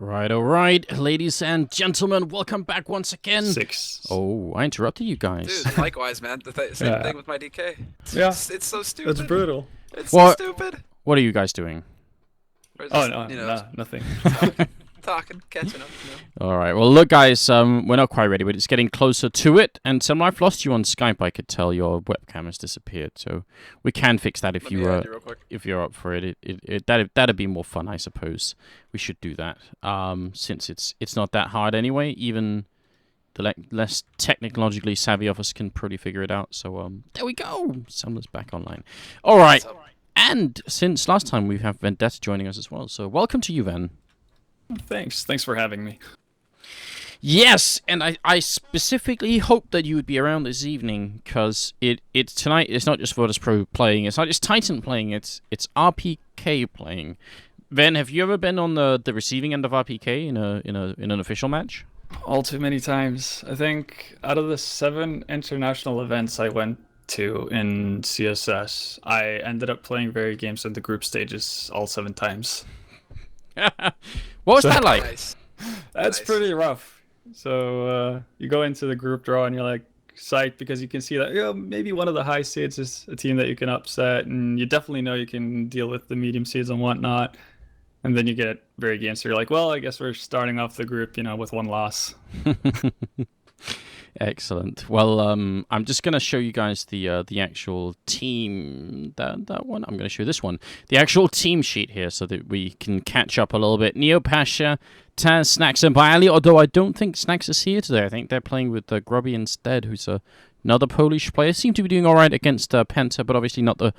All right, ladies and gentlemen, welcome back once again. 6. Oh, I interrupted you guys. Dude, likewise, man. The same thing with my DK. It's so stupid. That's brutal. It's so stupid. What are you guys doing? Nothing. Talking, catching up. All right, well, look, guys, we're not quite ready, but it's getting closer to it. And Sam, I've lost you on Skype. I could tell your webcam has disappeared, so we can fix that if you're up for it. That'd be more fun, I suppose. We should do that. Since it's not that hard anyway. Even the less technologically savvy of us can probably figure it out. So there we go. Sam's back online. All right. And since last time, we have Vendetta joining us as well. So welcome to you, Ven. Thanks for having me. Yes, and I specifically hope that you would be around this evening, because it's tonight. It's not just Virtus.Pro playing. It's not just Titan playing. It's RPK playing. Ven, have you ever been on the receiving end of RPK in an official match? All too many times. I think out of the 7 international events I went to in CSS, I ended up playing varied games in the group stages all 7 times. What was that like? That's pretty rough. So you go into the group draw and you're like psyched because you can see that maybe one of the high seeds is a team that you can upset, and you definitely know you can deal with the medium seeds and whatnot. And then you get very games, so you're like, well, I guess we're starting off the group, with 1 loss. Excellent. Well, I'm just going to show you guys the actual team, that one. I'm going to show this one. The actual team sheet here so that we can catch up a little bit. Neo Pasha, Taz, Snacks, and Bailey, although I don't think Snacks is here today. I think they're playing with Grubby instead, who's another Polish player. Seem to be doing all right against Penta, but obviously not the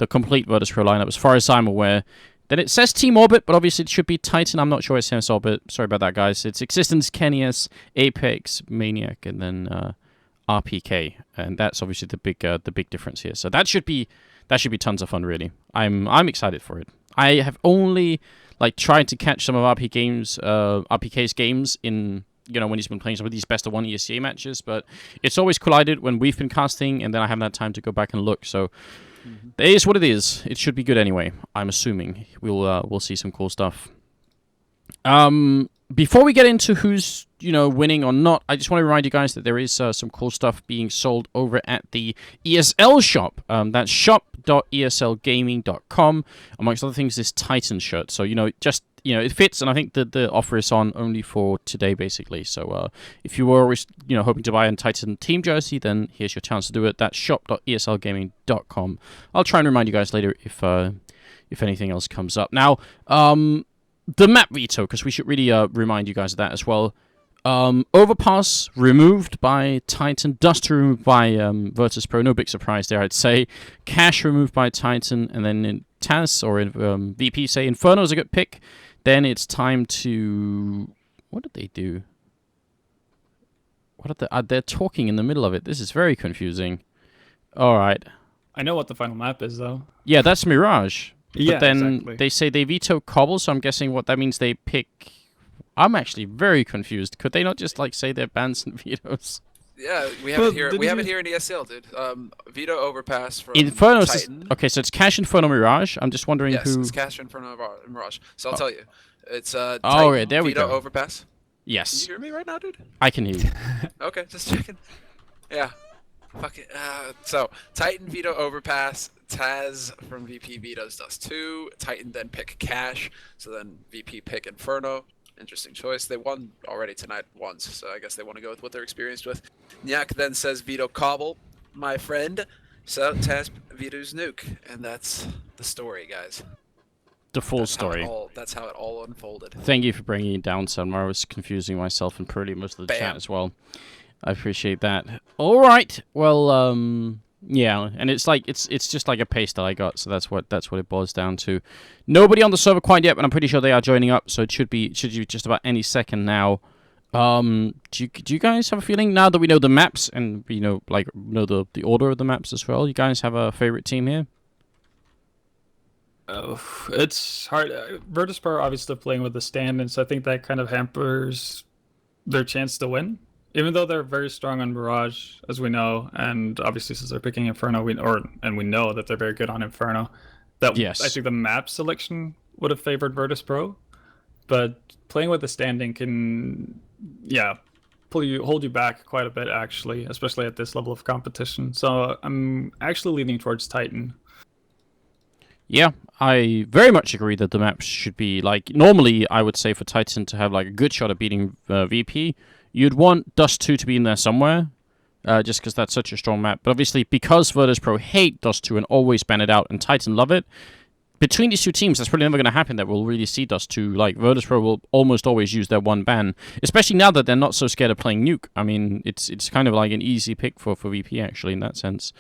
complete Virtus.Pro lineup as far as I'm aware. Then it says Team Orbit, but obviously it should be Titan. I'm not sure it says Orbit. Sorry about that, guys. It's Existence, Kenius, Apex, Maniac, and then RPK, and that's obviously the big difference here. So that should be tons of fun, really. I'm excited for it. I have only tried to catch some of RPK's games in when he's been playing some of these best of 1 ESCA matches, but it's always collided when we've been casting, and then I haven't had time to go back and look. So. It is what it is. It should be good anyway. I'm assuming we'll see some cool stuff. Before we get into who's winning or not, I just want to remind you guys that there is some cool stuff being sold over at the ESL shop. That's shop.eslgaming.com. Amongst other things, this Titan shirt. So it fits, and I think that the offer is on only for today, basically. So if you were always hoping to buy a Titan team jersey, then here's your chance to do it. That's shop.eslgaming.com. I'll try and remind you guys later if anything else comes up. Now, the map veto, because we should really remind you guys of that as well. Overpass removed by Titan, Dust removed by Virtus.Pro, no big surprise there, I'd say. Cash removed by Titan, and then in Taz, or in VP say Inferno is a good pick. Then it's time to... What did they do? They're talking in the middle of it. This is very confusing. Alright. I know what the final map is, though. Yeah, that's Mirage. Yeah, but then exactly. They say they veto Cobble, so I'm guessing what that means they pick... I'm actually very confused. Could they not just say their bans and vetoes? Yeah, we have it here. We have it here in ESL, dude. Veto Overpass from Inferno. Titan. Okay, so it's Cash, Inferno, Mirage. I'm just wondering yes, who. Yes, it's Cash, Inferno, Mirage. So I'll tell you, it's Titan, right, there we Veto go. Overpass. Yes. Can you hear me right now, dude? I can hear you. Okay, just checking. Yeah. Fuck it. So Titan Veto Overpass. Taz from VP vetoes Dust 2. Titan then pick Cash. So then VP pick Inferno. Interesting choice. They won already tonight once, so I guess they want to go with what they're experienced with. Nyak then says veto Cobble, my friend. So Taz vetoes Nuke, and that's the story, guys. The full story. That's how it all unfolded. Thank you for bringing it down, Sunmar. I was confusing myself and probably most of the chat as well. I appreciate that. All right. Well, yeah, and it's just like a paste that I got, so that's what it boils down to. Nobody on the server quite yet, but I'm pretty sure they are joining up, so it should be just about any second now. Do you guys have a feeling now that we know the maps and we know the order of the maps as well? You guys have a favorite team here? Oh, it's hard. Virtus.Pro obviously playing with the stand, and so I think that kind of hampers their chance to win. Even though they're very strong on Mirage, as we know, and obviously since they're picking Inferno, we know that they're very good on Inferno. Yes. I think the map selection would have favored Virtus.Pro, but playing with the standing can, hold you back quite a bit, actually, especially at this level of competition. So I'm actually leaning towards Titan. Yeah, I very much agree that the maps should be like, normally I would say for Titan to have like a good shot at beating VP, you'd want Dust 2 to be in there somewhere, just because that's such a strong map. But obviously, because Virtus.Pro hate Dust 2 and always ban it out, and Titan love it, between these two teams, that's probably never going to happen that we'll really see Dust 2. Like, Virtus.Pro will almost always use their one ban, especially now that they're not so scared of playing Nuke. I mean, it's kind of like an easy pick for VP, actually, in that sense.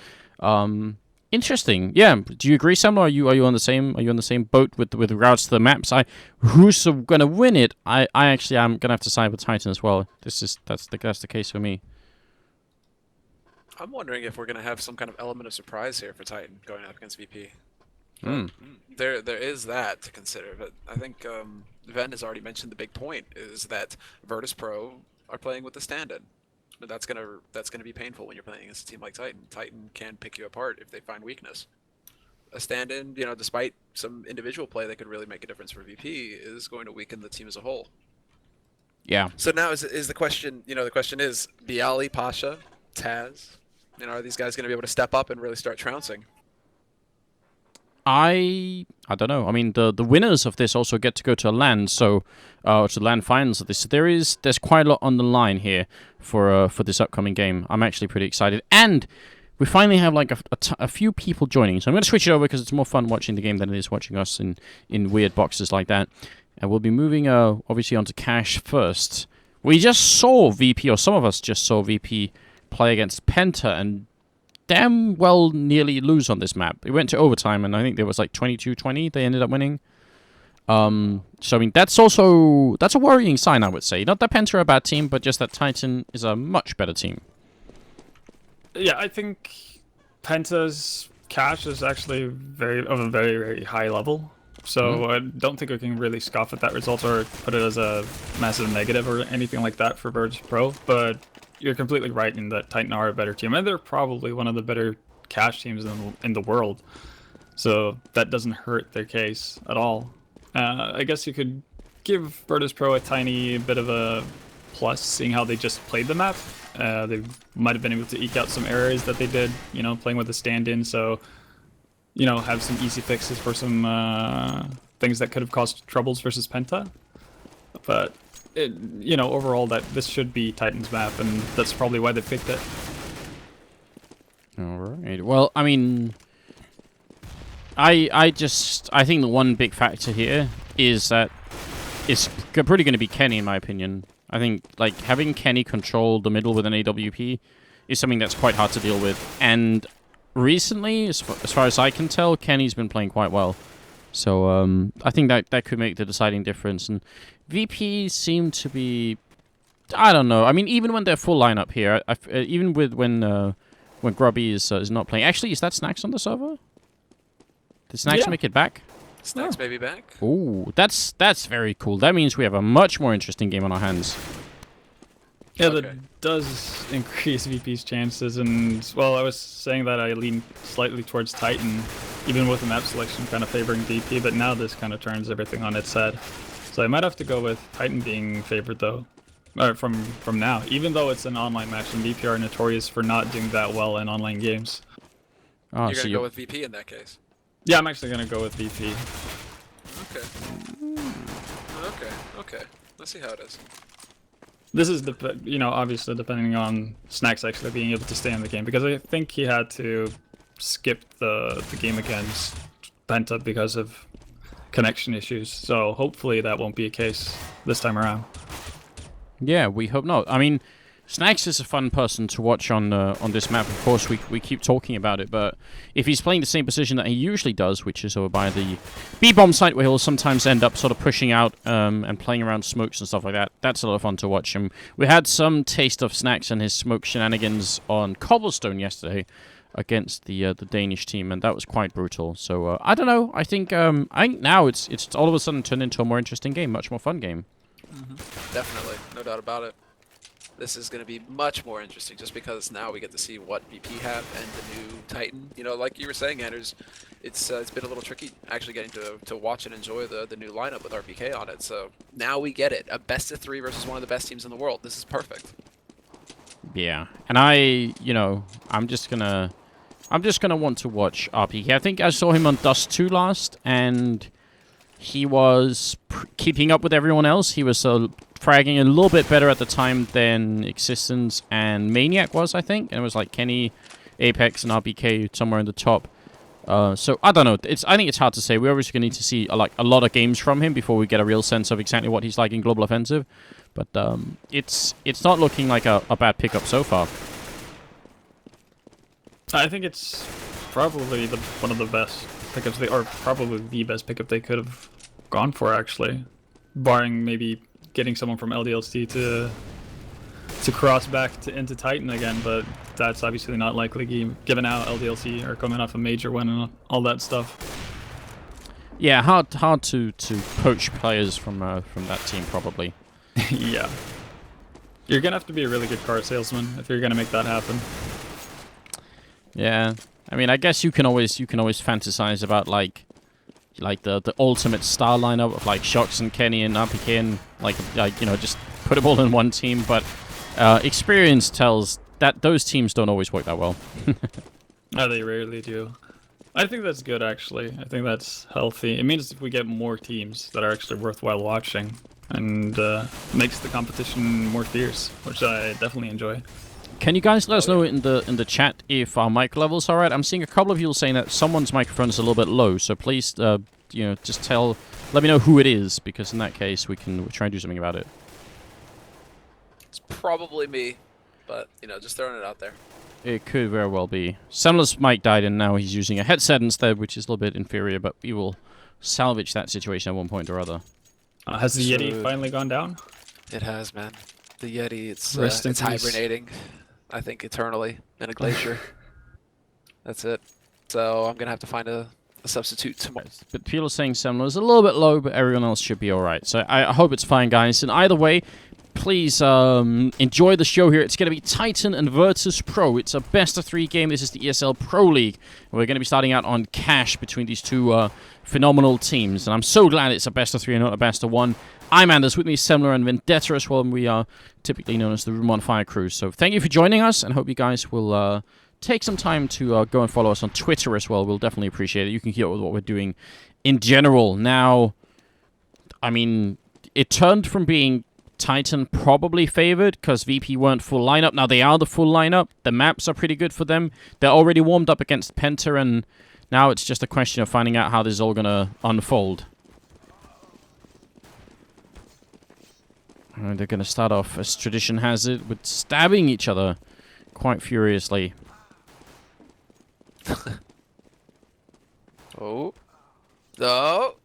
Interesting. Yeah. Do you agree, Sam? Are you on the same boat with regards to the maps? Who's gonna win it? I actually am gonna have to side with Titan as well. That's the case for me. I'm wondering if we're gonna have some kind of element of surprise here for Titan going up against VP. There is that to consider, but I think Ven has already mentioned the big point is that Virtus.Pro are playing with the stand-in. But that's gonna be painful when you're playing against a team like Titan. Titan can pick you apart if they find weakness. A stand-in, despite some individual play that could really make a difference for VP, is going to weaken the team as a whole. Yeah. So now is the question, the question is Bialy, Pasha, Taz, are these guys going to be able to step up and really start trouncing? I don't know. I mean, the winners of this also get to go to a LAN, so to LAN finals of this. So there's quite a lot on the line here for this upcoming game. I'm actually pretty excited, and we finally have like a few people joining. So I'm going to switch it over because it's more fun watching the game than it is watching us in weird boxes like that. And we'll be moving obviously onto Cash first. We just saw VP, or some of us just saw VP play against Penta, and damn well nearly lose on this map. It went to overtime, and I think there was like 22-20 they ended up winning. So, I mean, that's a worrying sign, I would say. Not that Penta are a bad team, but just that Titan is a much better team. Yeah, I think Penta's Cash is actually of a very, very high level. So I don't think we can really scoff at that result or put it as a massive negative or anything like that for Virtus.Pro, but you're completely right in that Titan are a better team, and they're probably one of the better Cash teams in the world. So that doesn't hurt their case at all. I guess you could give Virtus.Pro a tiny bit of a plus, seeing how they just played the map. They might have been able to eke out some errors that they did, playing with the stand-in, so, have some easy fixes for some things that could have caused troubles versus Penta. But, overall, this should be Titan's map, and that's probably why they picked it. Alright, well, I mean, I think the one big factor here is that it's pretty going to be Kenny, in my opinion. I think, like, having Kenny control the middle with an AWP is something that's quite hard to deal with. And recently, as far as I can tell, Kenny's been playing quite well. So, I think that could make the deciding difference. And VP seem to be, I don't know. I mean, even when they're full lineup here, even with when Grubby is not playing. Actually, is that Snacks on the server? Did Snacks make it back? Snacks maybe back. Ooh, that's very cool. That means we have a much more interesting game on our hands. Yeah, that does increase VP's chances, and, well, I was saying that I lean slightly towards Titan, even with the map selection kind of favoring VP, but now this kind of turns everything on its head. So I might have to go with Titan being favored, though, from now, even though it's an online match, and VP are notorious for not doing that well in online games. Oh, you're going to go with VP in that case? Yeah, I'm actually going to go with VP. Okay. Let's see how it is. This is, obviously depending on Snacks actually being able to stay in the game, because I think he had to skip the game against Penta because of connection issues. So hopefully that won't be a case this time around. Yeah, we hope not. I mean, Snacks is a fun person to watch on this map. Of course, we keep talking about it, but if he's playing the same position that he usually does, which is over by the B-bomb site, where he'll sometimes end up sort of pushing out and playing around smokes and stuff like that, that's a lot of fun to watch. And we had some taste of Snacks and his smoke shenanigans on Cobblestone yesterday against the Danish team, and that was quite brutal. So I don't know. I think now it's all of a sudden turned into a more interesting game, much more fun game. Definitely, no doubt about it. this is going to be much more interesting just because now we get to see what VP have and the new Titan. You know, like you were saying, Anders, it's been a little tricky actually getting to watch and enjoy the new lineup with RPK on it. So now we get it. A best of 3 versus one of the best teams in the world. This is perfect. Yeah, and I'm just gonna want to watch RPK. I think I saw him on Dust 2 last, and he was keeping up with everyone else. He was fragging a little bit better at the time than Existence and Maniac was, I think. And it was like Kenny, Apex, and RPK somewhere in the top. So I don't know. I think it's hard to say. We're obviously going to need to see a lot of games from him before we get a real sense of exactly what he's like in Global Offensive. But it's not looking like a bad pickup so far. I think it's probably one of the best pickups or probably the best pickup they could have gone for, actually, barring maybe getting someone from LDLC to cross back into Titan again, but that's obviously not likely given how LDLC are coming off a major win and all that stuff. Yeah, hard to poach players from that team probably. Yeah, you're gonna have to be a really good car salesman if you're gonna make that happen. Yeah, I mean, I guess you can always fantasize about like the ultimate star lineup of like Shox and Kenny and RPK and like just put them all in one team. But experience tells that those teams don't always work that well. No, they rarely do. I think that's good, actually. I think that's healthy. It means if we get more teams that are actually worthwhile watching, and makes the competition more fierce, which I definitely enjoy. Can you guys let us know in the chat if our mic levels are right? I'm seeing a couple of you saying that someone's microphone is a little bit low, so please, just let me know who it is, because in that case we'll try and do something about it. It's probably me, but just throwing it out there. It could very well be. Semler's mic died, and now he's using a headset instead, which is a little bit inferior, but we will salvage that situation at one point or other. Has the Yeti finally gone down? It has, man. The Yeti, it's peace. hibernating, I think, eternally in a glacier. That's it. So I'm going to have to find a substitute tomorrow. But people are saying Semler's a little bit low, but everyone else should be alright. So I hope it's fine, guys. And either way, please enjoy the show here. It's going to be Titan and Virtus.Pro. It's a best-of-3 game. This is the ESL Pro League. We're going to be starting out on cash between these two phenomenal teams. And I'm so glad it's a best-of-3 and not a best-of-1. I'm Anders, with me Semler and Vendetta as well, and we are typically known as the Room on Fire crew. So thank you for joining us, and hope you guys will take some time to go and follow us on Twitter as well. We'll definitely appreciate it. You can keep up with what we're doing in general. Now, I mean, it turned from being Titan probably favored because VP weren't full lineup. Now they are the full lineup. The maps are pretty good for them. They're already warmed up against Penta, and now it's just a question of finding out how this is all going to unfold. And they're going to start off, as tradition has it, with stabbing each other quite furiously. Oh. No.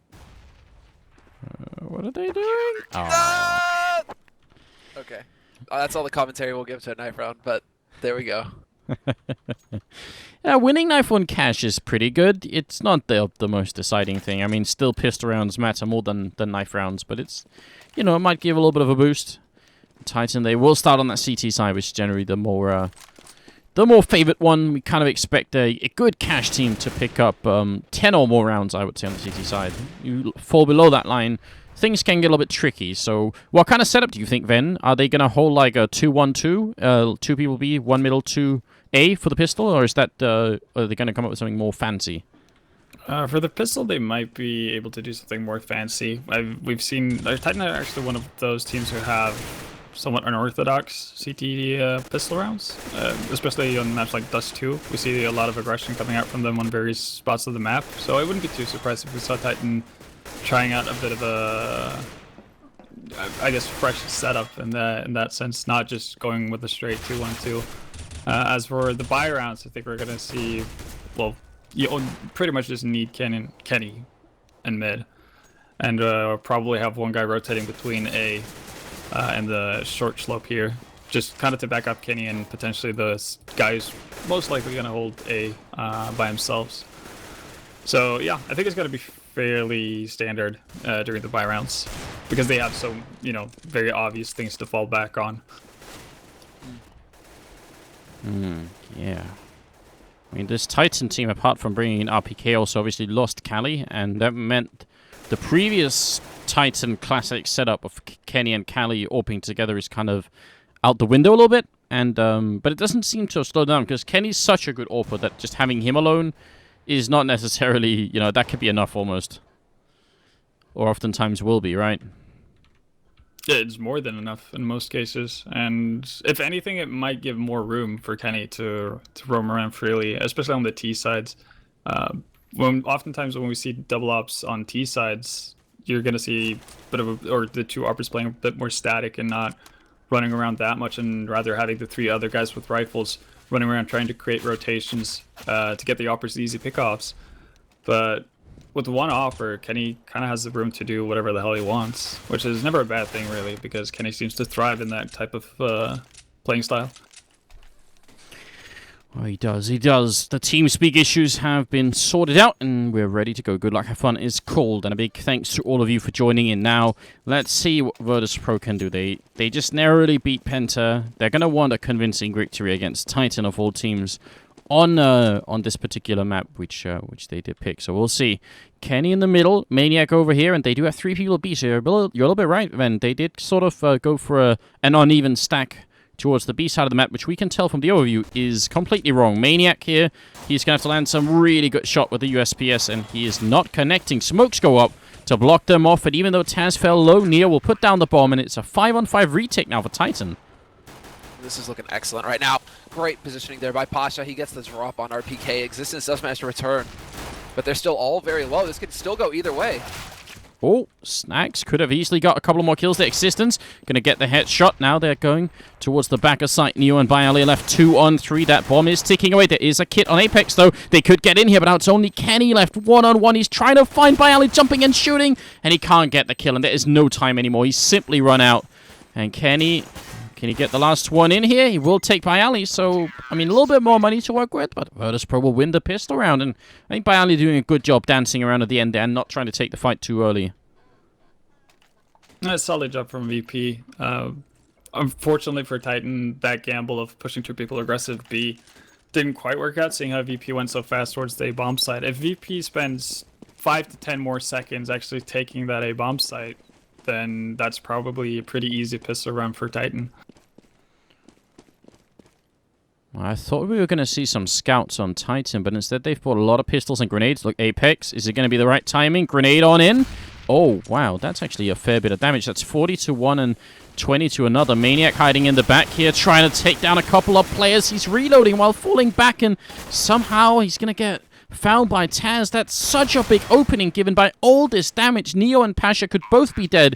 What are they doing? Oh. Okay. That's all the commentary we'll give to a knife round, but there we go. Yeah, winning knife on cash is pretty good. It's not the most deciding thing. I mean, still pistol rounds matter more than knife rounds, but it's, it might give a little bit of a boost. Titan, they will start on that CT side, which is generally the more favored one. We kind of expect a good cash team to pick up 10 or more rounds, I would say, on the CT side. You fall below that line, things can get a little bit tricky. So what kind of setup do you think, Ven? Are they going to hold like a 2-1-2? 2 people B, 1 middle, 2 A for the pistol? Or is that, are they going to come up with something more fancy? For the pistol, they might be able to do something more fancy. We've seen Titan are actually one of those teams who have somewhat unorthodox CT pistol rounds, especially on maps like Dust 2. We see a lot of aggression coming out from them on various spots of the map, so I wouldn't be too surprised if we saw Titan trying out a bit of a, I guess, fresh setup in that sense, not just going with a straight 2-1-2. As for the buy rounds, I think we're going to see, well, you pretty much just need Kenny and mid, and probably have one guy rotating between A and the short slope here, just kind of to back up Kenny and potentially the guys most likely going to hold A by themselves. So yeah, I think it's going to be fairly standard during the buy rounds because they have so very obvious things to fall back on. Yeah. I mean, this Titan team, apart from bringing in RPK, also obviously lost Kali, and that meant the previous Titan classic setup of Kenny and Kali AWPing together is kind of out the window a little bit. And but it doesn't seem to have slowed down, because Kenny's such a good AWPer that just having him alone is not necessarily, you know, that could be enough almost. Or oftentimes will be, right? Yeah, it's more than enough in most cases, and if anything, it might give more room for Kenny to roam around freely, especially on the T sides. Oftentimes when we see double ops on T sides, you're gonna see a bit of or the two operators playing a bit more static and not running around that much, and rather having the three other guys with rifles running around trying to create rotations to get the operators easy pickoffs. But with one offer, Kenny kind of has the room to do whatever the hell he wants, which is never a bad thing, really, because Kenny seems to thrive in that type of playing style. Well, he does. He does. The TeamSpeak issues have been sorted out, and we're ready to go. Good Luck, Have Fun is called, and a big thanks to all of you for joining in. Now, let's see what Virtus.Pro can do. They just narrowly beat Penta. They're going to want a convincing victory against Titan of all teams on this particular map, which they did pick. So we'll see. Kenny in the middle, Maniac over here, and they do have 3 people B. So you're a little bit right, then. They did sort of go for an uneven stack towards the B side of the map, which we can tell from the overview is completely wrong. Maniac here, he's going to have to land some really good shot with the USPS, and he is not connecting. Smokes go up to block them off, and even though Taz fell low, Neo will put down the bomb, and it's a 5-on-5 retake now for Titan. This is looking excellent right now. Great positioning there by Pasha. He gets the drop on RPK. Existence does manage to return, but they're still all very low. This could still go either way. Oh, Snacks could have easily got a couple more kills. The Existence going to get the headshot. Now they're going towards the back of site. Neo and Bialy left 2 on 3. That bomb is ticking away. There is a kit on Apex, though. They could get in here, but now it's only Kenny left 1-on-1. He's trying to find Bialy, jumping and shooting, and he can't get the kill, and there is no time anymore. He's simply run out. And Kenny, can he get the last one in here? He will take Bialy, so, I mean, a little bit more money to work with, but Virtus.Pro will win the pistol round, and I think Bialy doing a good job dancing around at the end there and not trying to take the fight too early. A solid job from VP. Unfortunately for Titan, that gamble of pushing 2 people aggressive B didn't quite work out, seeing how VP went so fast towards the A bomb site. If VP spends 5 to 10 more seconds actually taking that A bomb site, then that's probably a pretty easy pistol run for Titan. I thought we were going to see some scouts on Titan, but instead they've brought a lot of pistols and grenades. Look, Apex, is it going to be the right timing? Grenade on in. Oh, wow, that's actually a fair bit of damage. That's 40 to 1 and 20 to another. Maniac hiding in the back here, trying to take down a couple of players. He's reloading while falling back, and somehow he's going to get found by Taz. That's such a big opening given by all this damage. Neo and Pasha could both be dead,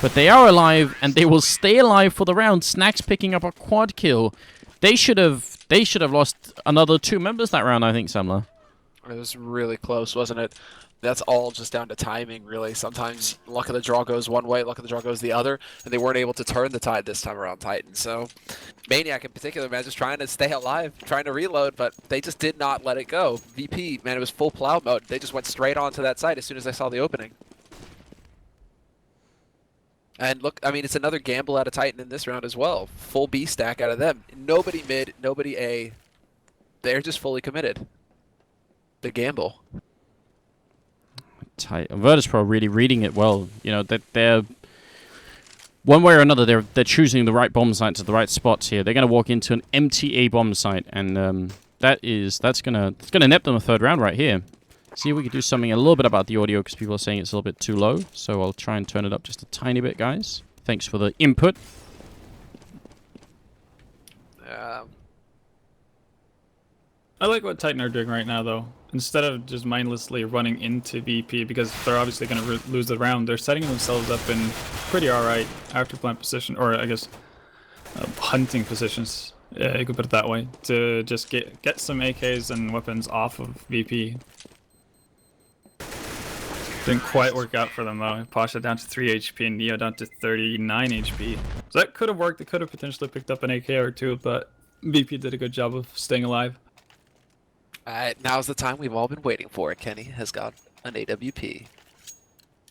but they are alive, and they will stay alive for the round. Snacks picking up a quad kill. They should have lost another 2 members that round, I think, Samla. It was really close, wasn't it? That's all just down to timing, really. Sometimes luck of the draw goes one way, luck of the draw goes the other, and they weren't able to turn the tide this time around, Titan. So, Maniac in particular, man, just trying to stay alive, trying to reload, but they just did not let it go. VP, man, it was full plow mode. They just went straight onto that side as soon as they saw the opening. And look, I mean, it's another gamble out of Titan in this round as well. Full B stack out of them. Nobody mid, nobody A. They're just fully committed. The gamble. Virtus.Pro really reading it well. You know, that they're one way or another they're choosing the right bomb sites at the right spots here. They're going to walk into an empty A bomb site, and that's gonna net them a 3rd round right here. See if we can do something a little bit about the audio, because people are saying it's a little bit too low. So I'll try and turn it up just a tiny bit, guys. Thanks for the input. I like what Titan are doing right now, though. Instead of just mindlessly running into VP, because they're obviously going to lose the round, they're setting themselves up in pretty alright after plant position, or I guess hunting positions, you could put it that way, to just get some AKs and weapons off of VP. Didn't quite work out for them, though. Pasha down to 3 HP and Neo down to 39 HP. So that could have worked. They could have potentially picked up an AK or 2, but VP did a good job of staying alive. Alright, now's the time we've all been waiting for. Kenny has got an AWP.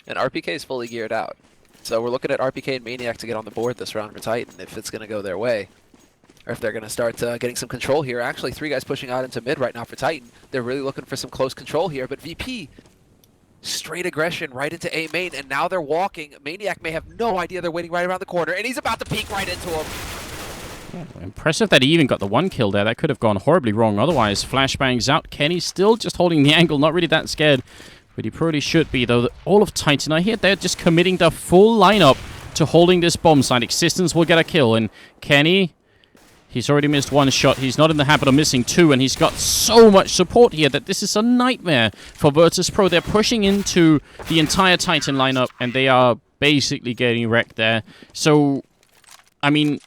And RPK is fully geared out. So we're looking at RPK and Maniac to get on the board this round for Titan if it's going to go their way. or if they're going to start getting some control here. Actually, 3 guys pushing out into mid right now for Titan. They're really looking for some close control here, but VP, straight aggression right into A main, and now they're walking. Maniac may have no idea they're waiting right around the corner, and he's about to peek right into him. Impressive that he even got the 1 kill there. That could have gone horribly wrong otherwise. Flashbangs out. Kenny still just holding the angle, not really that scared. But he probably should be, though. All of Titan, I hear they're just committing their full lineup to holding this bomb site. Existence will get a kill, and Kenny, he's already missed 1 shot. He's not in the habit of missing 2, and he's got so much support here that this is a nightmare for Virtus.Pro. They're pushing into the entire Titan lineup, and they are basically getting wrecked there. So, I mean,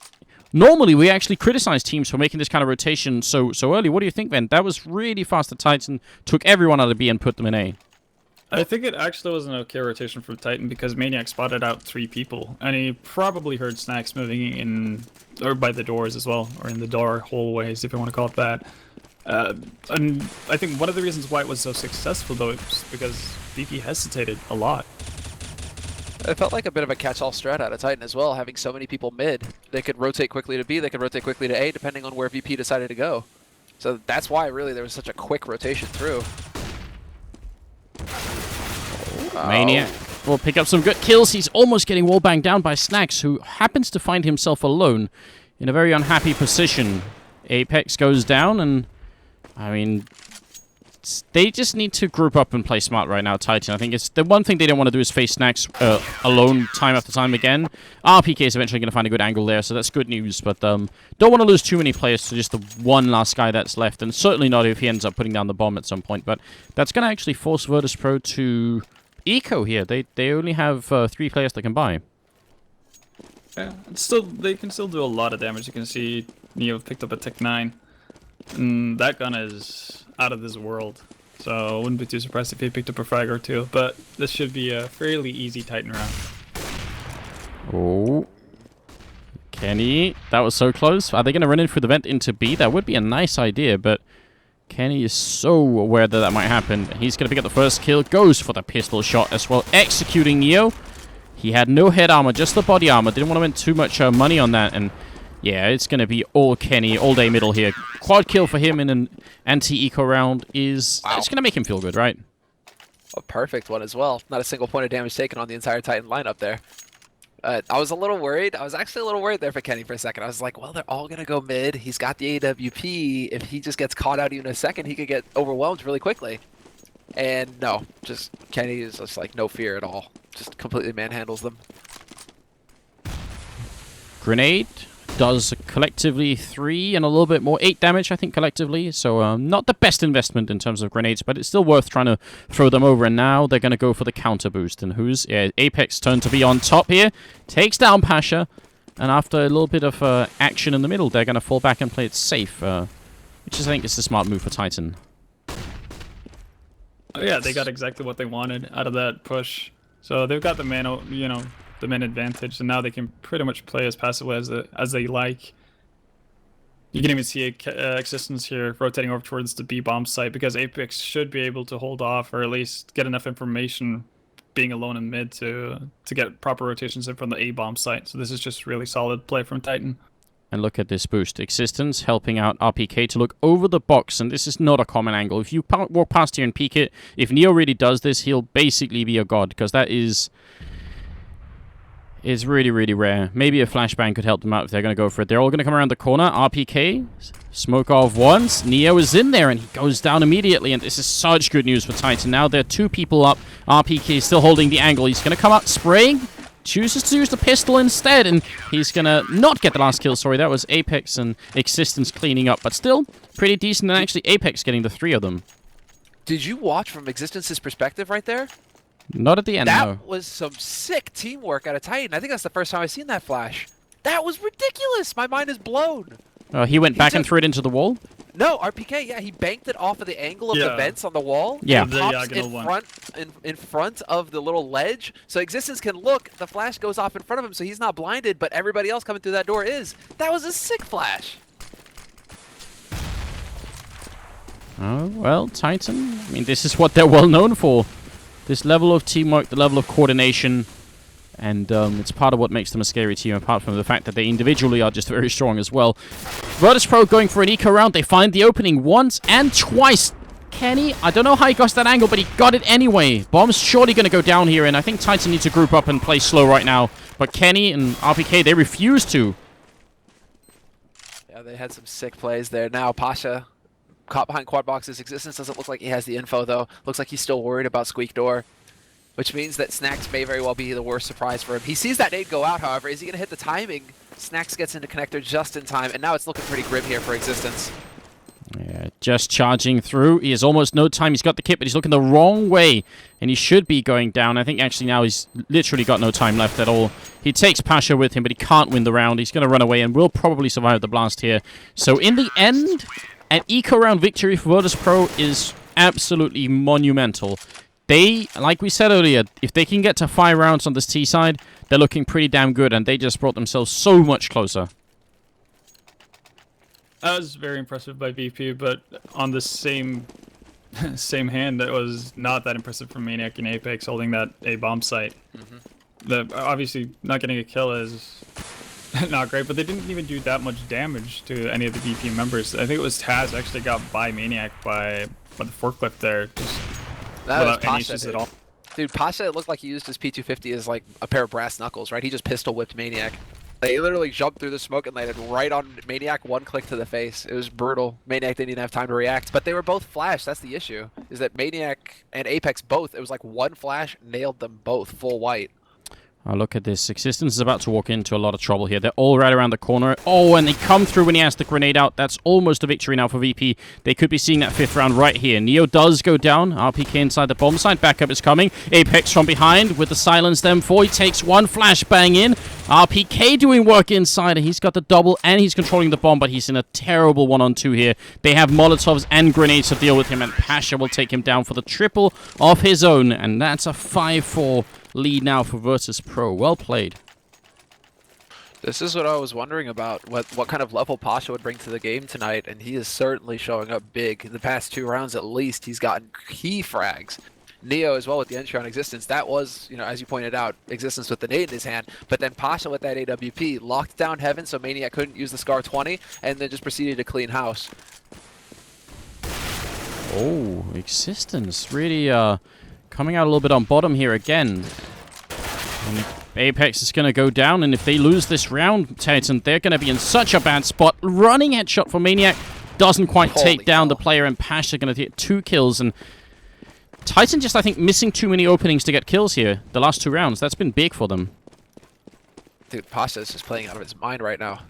normally we actually criticize teams for making this kind of rotation so early. What do you think, Ben? That was really fast that Titan took everyone out of B and put them in A. I think it actually was an okay rotation from Titan because Maniac spotted out 3 people, and he probably heard Snacks moving in, or by the doors as well, or in the door hallways, if you want to call it that. And I think one of the reasons why it was so successful, though, is because VP hesitated a lot. It felt like a bit of a catch-all strat out of Titan as well, having so many people mid. They could rotate quickly to B, they could rotate quickly to A, depending on where VP decided to go. So that's why, really, there was such a quick rotation through. Maniac will pick up some good kills. He's almost getting wall banged down by Snacks, who happens to find himself alone in a very unhappy position. Apex goes down, and I mean, they just need to group up and play smart right now, Titan. I think it's the one thing they don't want to do is face Snacks alone time after time again. RPK is eventually going to find a good angle there, so that's good news. But don't want to lose too many players to just the one last guy that's left, and certainly not if he ends up putting down the bomb at some point. But that's going to actually force Virtus.Pro to eco here. They only have 3 players that can buy. Yeah, they can still do a lot of damage. You can see Neo picked up a Tech 9, and that gun is out of this world. So I wouldn't be too surprised if he picked up a frag or 2. But this should be a fairly easy Titan round. Oh, Kenny, that was so close. Are they going to run in through the vent into B? That would be a nice idea, but Kenny is so aware that that might happen. He's going to pick up the first kill. Goes for the pistol shot as well. Executing Neo. He had no head armor, just the body armor. Didn't want to spend too much money on that. And yeah, it's going to be all Kenny, all day middle here. Quad kill for him in an anti-eco round is... Wow. It's going to make him feel good, right? A perfect one as well. Not a single point of damage taken on the entire Titan lineup there. I was a little worried. I was actually a little worried there for Kenny for a second. I was like, well, they're all going to go mid. He's got the AWP. If he just gets caught out even a second, he could get overwhelmed really quickly. And no, just Kenny is just like no fear at all. Just completely manhandles them. Grenade does collectively 3 and a little bit more, 8 damage, I think, collectively. So not the best investment in terms of grenades, but it's still worth trying to throw them over. And now they're going to go for the counter boost. And who's Apex turn to be on top here. Takes down Pasha. And after a little bit of action in the middle, they're going to fall back and play it safe, which is, I think, is the smart move for Titan. Oh, yeah, they got exactly what they wanted out of that push. So they've got the man, the main advantage, and now they can pretty much play as passively as they like. You can even see Existence here rotating over towards the B bomb site because Apex should be able to hold off or at least get enough information being alone in mid to get proper rotations in from the A bomb site. So this is just really solid play from Titan. And look at this boost. Existence helping out RPK to look over the box, and this is not a common angle. If you walk past here and peek it, if Neo really does this, he'll basically be a god, because that is really, really rare. Maybe a flashbang could help them out if they're going to go for it. They're all going to come around the corner. RPK, smoke off once. Neo is in there, and he goes down immediately, and this is such good news for Titan. Now they're 2 people up. RPK is still holding the angle. He's going to come out spraying. Chooses to use the pistol instead, and he's going to not get the last kill. Sorry, that was Apex and Existence cleaning up, but still pretty decent, and actually Apex getting the 3 of them. Did you watch from Existence's perspective right there? Not at the end, no. That was some sick teamwork out of Titan. I think that's the first time I've seen that flash. That was ridiculous. My mind is blown. He went back and threw it into the wall? No, RPK, yeah, he banked it off of the angle of the vents on the wall. Yeah. Pops in front of the little ledge. So Existence can look, the flash goes off in front of him, so he's not blinded, but everybody else coming through that door is. That was a sick flash. Oh, well, Titan, I mean, this is what they're well known for. This level of teamwork, the level of coordination. And it's part of what makes them a scary team, apart from the fact that they individually are just very strong as well. Virtus.Pro going for an eco round. They find the opening once and twice. Kenny, I don't know how he got that angle, but he got it anyway. Bomb's surely going to go down here, and I think Titan needs to group up and play slow right now. But Kenny and RPK, they refuse to. Yeah, they had some sick plays there. Now Pasha caught behind quad boxes. Existence doesn't look like he has the info, though. Looks like he's still worried about Squeak Door, which means that Snacks may very well be the worst surprise for him. He sees that nade go out, however. Is he going to hit the timing? Snacks gets into connector just in time, and now it's looking pretty grim here for Existence. Yeah, just charging through. He has almost no time. He's got the kit, but he's looking the wrong way, and he should be going down. I think actually now he's literally got no time left at all. He takes Pasha with him, but he can't win the round. He's going to run away and will probably survive the blast here. So in the end, an eco round victory for Virtus.Pro is absolutely monumental. They, like we said earlier, if they can get to 5 rounds on this T side, they're looking pretty damn good, and they just brought themselves so much closer. That was very impressive by VP, but on the same hand, that was not that impressive from Maniac and Apex holding that A bomb site. Obviously, not getting a kill is not great, but they didn't even do that much damage to any of the VP members. I think it was Taz actually got by Maniac by the forklift there, just without any issues at all. Dude, Pasha, it looked like he used his P250 as like a pair of brass knuckles, right? He just pistol whipped Maniac. They literally jumped through the smoke and landed right on Maniac, 1 click to the face. It was brutal. Maniac didn't even have time to react, but they were both flashed. That's the issue, is that Maniac and Apex both, it was like 1 flash, nailed them both full white. Oh, look at this. Existence is about to walk into a lot of trouble here. They're all right around the corner. Oh, and they come through when he has the grenade out. That's almost a victory now for VP. They could be seeing that 5th round right here. Neo does go down. RPK inside the bomb site. Backup is coming. Apex from behind with the silence them 4. He takes 1 flashbang in. RPK doing work inside. He's got the double and he's controlling the bomb, but he's in a terrible 1-on-2 here. They have Molotovs and grenades to deal with him, and Pasha will take him down for the triple of his own. And that's a 5-4 lead now for Virtus.Pro. Well played. This is what I was wondering about, what kind of level Pasha would bring to the game tonight, and he is certainly showing up big. In the past 2 rounds at least, he's gotten key frags. Neo as well with the entry on Existence. That was, you know, as you pointed out, Existence with the nade in his hand, but then Pasha with that AWP locked down Heaven so Maniac couldn't use the Scar 20, and then just proceeded to clean house. Oh, Existence really coming out a little bit on bottom here again. And Apex is going to go down, and if they lose this round, Titan, they're going to be in such a bad spot. Running headshot for Maniac doesn't quite take down the player, and Pasha going to get 2 kills, and Titan just, I think, missing too many openings to get kills here. The last 2 rounds, that's been big for them. Dude, Pasha is just playing out of his mind right now.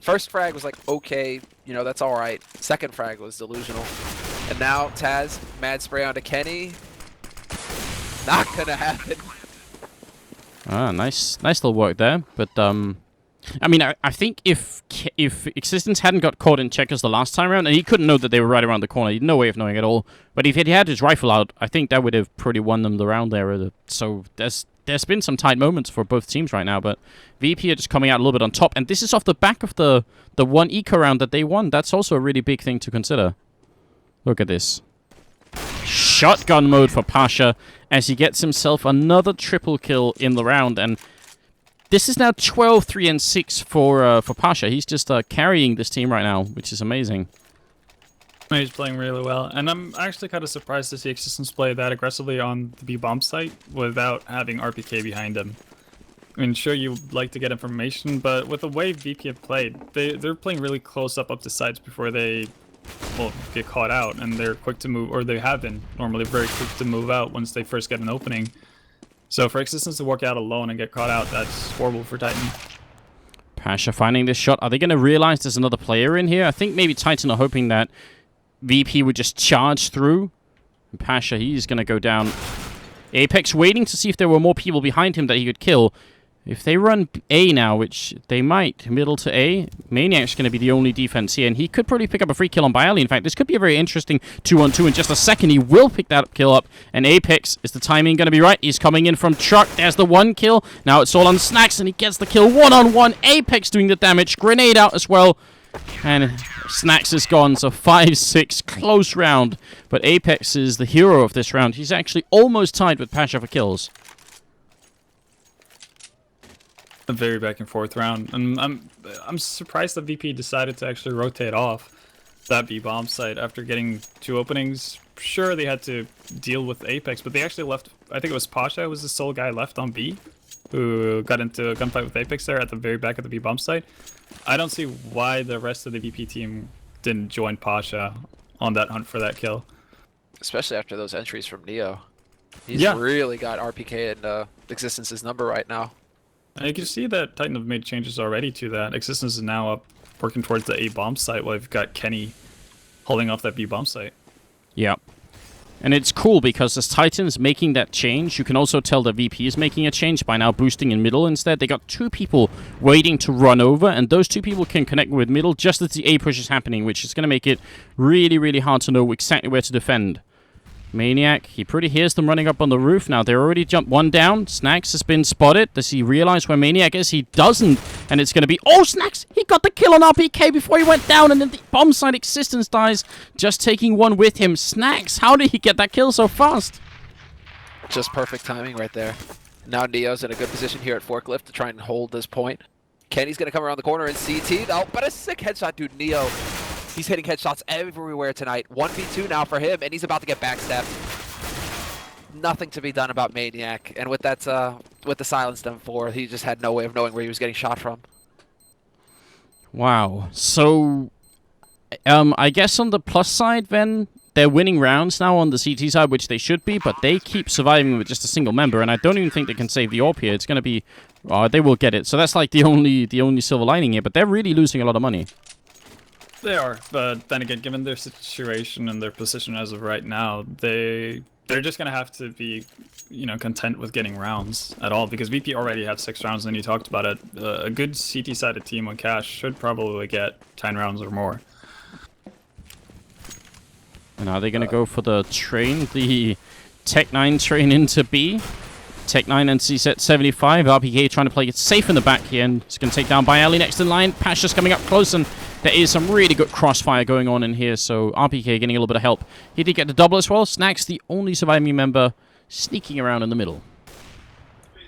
First frag was like, okay, you know, that's alright. Second frag was delusional. And now Taz, mad spray onto Kenny. Not gonna happen. Ah, nice little work there. But I mean, I think if Existence hadn't got caught in checkers the last time around, and he couldn't know that they were right around the corner, he had no way of knowing at all. But if he had his rifle out, I think that would have pretty won them the round there. So there's been some tight moments for both teams right now, but VP are just coming out a little bit on top, and this is off the back of the 1 eco round that they won. That's also a really big thing to consider. Look at this. Shotgun mode for Pasha as he gets himself another triple kill in the round, and this is now 12, 3, and 6 for Pasha. He's just carrying this team right now, which is amazing. He's playing really well, and I'm actually kind of surprised to see Existence play that aggressively on the B-bomb site without having RPK behind him. I mean, sure, you'd like to get information, but with the way VP have played, they're playing really close up the sites before they get caught out, and they're quick to move, or they have been normally very quick to move out once they first get an opening. So for Existence to work out alone and get caught out, that's horrible for Titan. Pasha finding this shot. Are they going to realize there's another player in here? I think maybe Titan are hoping that VP would just charge through. And Pasha, he's going to go down. Apex waiting to see if there were more people behind him that he could kill. If they run A now, which they might, middle to A, Maniac's going to be the only defense here, and he could probably pick up a free kill on Bialy. In fact, this could be a very interesting 2-on-2 in just a second. He will pick that kill up, and Apex, is the timing going to be right? He's coming in from truck. There's the 1 kill. Now it's all on Snacks, and he gets the kill 1-on-1. Apex doing the damage. Grenade out as well. And Snacks is gone, so 5-6, close round. But Apex is the hero of this round. He's actually almost tied with Pasha for kills. a very back and forth round. And I'm surprised that VP decided to actually rotate off that B bomb site after getting 2 openings. Sure, they had to deal with Apex, but they actually left. I think it was Pasha was the sole guy left on B, who got into a gunfight with Apex there at the very back of the B bomb site. I don't see why the rest of the VP team didn't join Pasha on that hunt for that kill. Especially after those entries from Neo. He's really got RPK and Existence's number right now. And you can see that Titan have made changes already to that. Existence is now up working towards the A bomb site while we've got Kenny holding off that B bomb site. Yeah. And it's cool because as Titan's making that change, you can also tell the VP is making a change by now boosting in middle instead. They got 2 people waiting to run over, and those 2 people can connect with middle just as the A push is happening, which is going to make it really, really hard to know exactly where to defend. Maniac, he pretty hears them running up on the roof now. They already jumped 1 down. Snacks has been spotted. Does he realize where Maniac is? He doesn't. And it's going to be... Oh, Snacks! He got the kill on RPK before he went down. And then the bomb site Existence dies. Just taking 1 with him. Snacks, how did he get that kill so fast? Just perfect timing right there. Now Neo's in a good position here at Forklift to try and hold this point. Kenny's going to come around the corner and CT. Oh, but a sick headshot, dude. Neo... He's hitting headshots everywhere tonight. 1v2 now for him, and he's about to get backstabbed. Nothing to be done about Maniac, and with that, with the silence done for, he just had no way of knowing where he was getting shot from. Wow. So, I guess on the plus side, then they're winning rounds now on the CT side, which they should be, but they keep surviving with just a single member, and I don't even think they can save the AWP here. It's going to be, they will get it. So that's like the only silver lining here, but they're really losing a lot of money. They are, but then again, given their situation and their position as of right now, they're just gonna have to be, content with getting rounds at all, because VP already had 6 rounds, and you talked about it. A good CT-sided team on Cash should probably get 10 rounds or more. And are they gonna go for the train, the Tech 9 train into B? Tech 9 and CSET 75. RPK trying to play it safe in the back here, and it's going to take down by Ali next in line. Pasha's coming up close, and there is some really good crossfire going on in here, so RPK getting a little bit of help. He did get the double as well. Snacks, the only surviving member, sneaking around in the middle.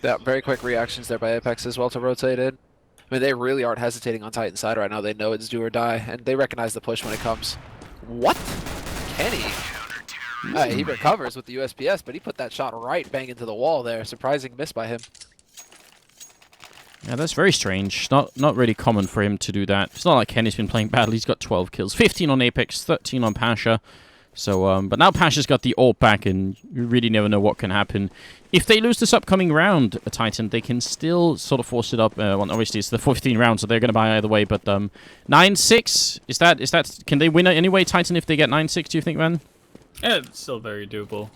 Yeah, very quick reactions there by Apex as well to rotate in. I mean, they really aren't hesitating on Titan's side right now. They know it's do or die, and they recognize the push when it comes. What? Kenny? He recovers with the USPS, but he put that shot right bang into the wall there. Surprising miss by him. Yeah, that's very strange. Not really common for him to do that. It's not like Kenny's been playing badly. He's got 12 kills. 15 on Apex, 13 on Pasha. So, but now Pasha's got the ult back, and you really never know what can happen. If they lose this upcoming round, Titan, they can still sort of force it up. Well, obviously, it's the 15 rounds, so they're going to buy either way. But 9-6, is that? Can they win it anyway, Titan, if they get 9-6, do you think, man? Yeah, it's still very doable.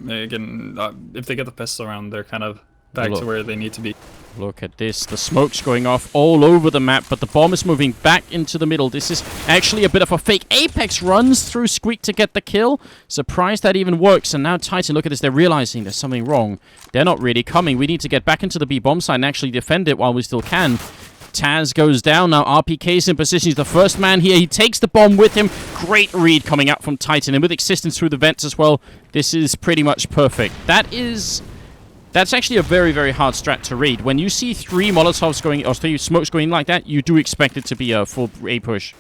Again, if they get the pistol round, they're kind of back to where they need to be. Look at this. The smoke's going off all over the map, but the bomb is moving back into the middle. This is actually a bit of a fake. Apex runs through Squeak to get the kill. Surprised that even works. And now Titan, look at this. They're realizing there's something wrong. They're not really coming. We need to get back into the B bomb site and actually defend it while we still can. Taz goes down. Now RPK's in position. He's the first man here. He takes the bomb with him. Great read coming out from Titan. And with Existence through the vents as well, this is pretty much perfect. That's actually a very, very hard strat to read. When you see 3 Molotovs going, or 3 smokes going like that, you do expect it to be a full A push.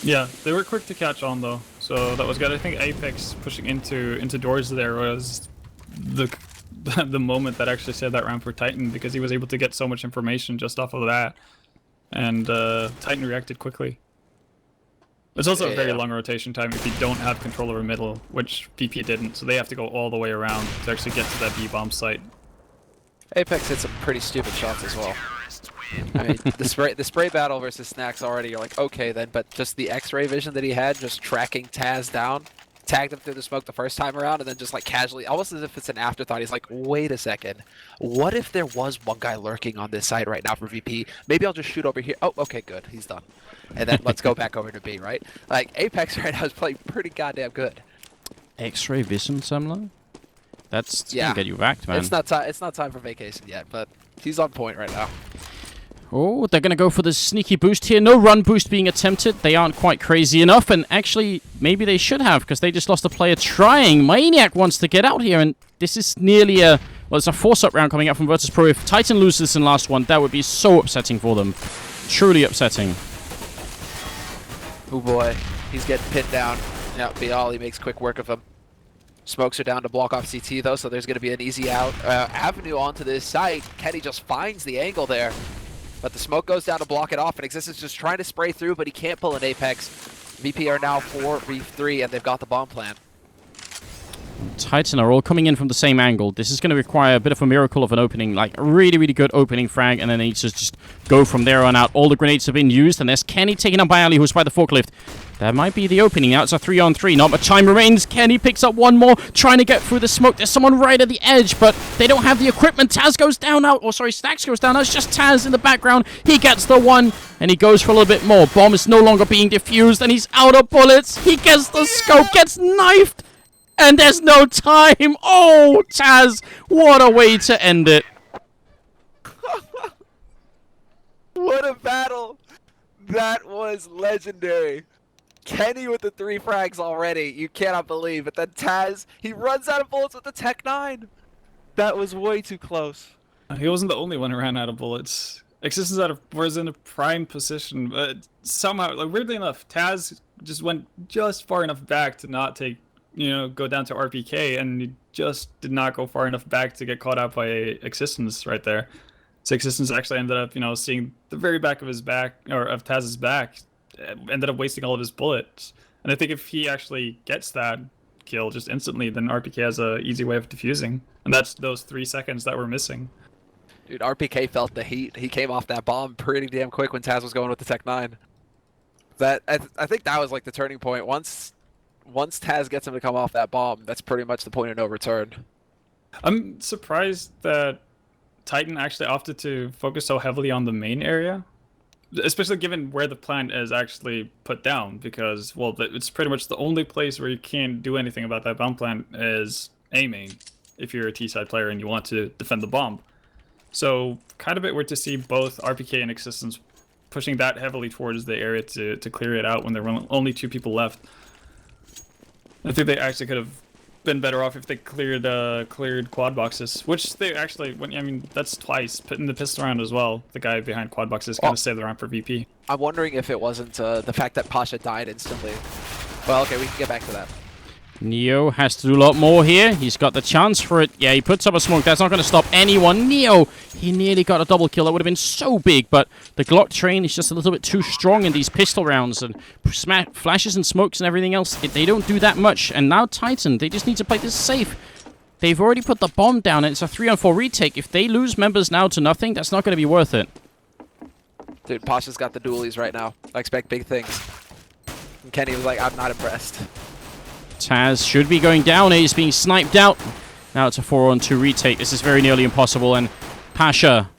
Yeah, they were quick to catch on though. So that was good. I think Apex pushing into doors there was the moment that actually saved that round for Titan, because he was able to get so much information just off of that. And Titan reacted quickly. It's also a very long rotation time if you don't have control over middle, which VP didn't, so they have to go all the way around to actually get to that B-bomb site. Apex hit some pretty stupid shots as well. I mean, the spray battle versus Snacks already, you're like, okay then, but just the X-ray vision that he had, just tracking Taz down, tagged him through the smoke the first time around, and then just like casually, almost as if it's an afterthought, he's like, wait a second, what if there was one guy lurking on this side right now for VP? Maybe I'll just shoot over here. Oh, okay, good, he's done. And then let's go back over to B, right? Like, Apex right now is playing pretty goddamn good. X-ray vision, Semler? That's gonna get you whacked, man. It's not time for vacation yet, but he's on point right now. Oh, they're going to go for the sneaky boost here. No run boost being attempted. They aren't quite crazy enough, and actually, maybe they should have, because they just lost a player trying. Maniac wants to get out here, and this is nearly a Well, it's a force-up round coming up from Virtus.Pro. If Titan loses this in last one, that would be so upsetting for them. Truly upsetting. Oh boy, he's getting pinned down. Yeah, Bialy makes quick work of him. Smokes are down to block off CT though, so there's going to be an easy out avenue onto this site. Kenny just finds the angle there, but the smoke goes down to block it off, and Existence just trying to spray through, but he can't pull an Apex. VP are now 4v3, and they've got the bomb plan. Titan are all coming in from the same angle. This is going to require a bit of a miracle of an opening, like a really, really good opening frag, and then they need to just go from there on out. All the grenades have been used, and there's Kenny taking up by Ali, who's by the forklift. That might be the opening. Now it's a 3-on-3. Not much time remains. Kenny picks up one more, trying to get through the smoke. There's someone right at the edge, but they don't have the equipment. Taz goes down now. Oh, sorry, Stacks goes down now. It's just Taz in the background. He gets the one, and he goes for a little bit more. Bomb is no longer being defused, and he's out of bullets. He gets the scope, gets knifed. And there's no time. Oh, Taz, what a way to end it. What a battle. That was legendary. Kenny with the 3 frags already. You cannot believe it. Then Taz, he runs out of bullets with the Tech 9. That was way too close. He wasn't the only one who ran out of bullets. Existence was in a prime position, but somehow, like, weirdly enough, Taz just went just far enough back to not take, go down to RPK, and he just did not go far enough back to get caught out by Existence right there. So Existence actually ended up, seeing the very back of his back, or of Taz's back, ended up wasting all of his bullets. And I think if he actually gets that kill just instantly, then RPK has an easy way of defusing. And that's those 3 seconds that were missing. Dude, RPK felt the heat. He came off that bomb pretty damn quick when Taz was going with the Tech 9. I think that was like the turning point. Once Taz gets him to come off that bomb, that's pretty much the point of no return. I'm surprised that Titan actually opted to focus so heavily on the main area, especially given where the plant is actually put down, because, well, it's pretty much the only place where you can't do anything about that bomb plant is A main, if you're a T-side player and you want to defend the bomb. So kind of a bit weird to see both RPK and Existence pushing that heavily towards the area to clear it out when there were only 2 people left. I think they actually could have been better off if they cleared quad boxes, which they actually, that's twice. Putting the pistol round as well. The guy behind quad boxes kind of saved the round for VP. I'm wondering if it wasn't the fact that Pasha died instantly. Well, okay, we can get back to that. Neo has to do a lot more here. He's got the chance for it. Yeah, he puts up a smoke. That's not going to stop anyone. Neo, he nearly got a double kill. That would have been so big, but the Glock train is just a little bit too strong in these pistol rounds, and flashes and smokes and everything else. They don't do that much. And now Titan, they just need to play this safe. They've already put the bomb down, and it's a 3-on-4 retake. If they lose members now to nothing, that's not going to be worth it. Dude, Pasha's got the dualies right now. I expect big things. And Kenny was like, I'm not impressed. Taz should be going down. He's being sniped out. Now it's a 4-on-2 retake. This is very nearly impossible. And Pasha,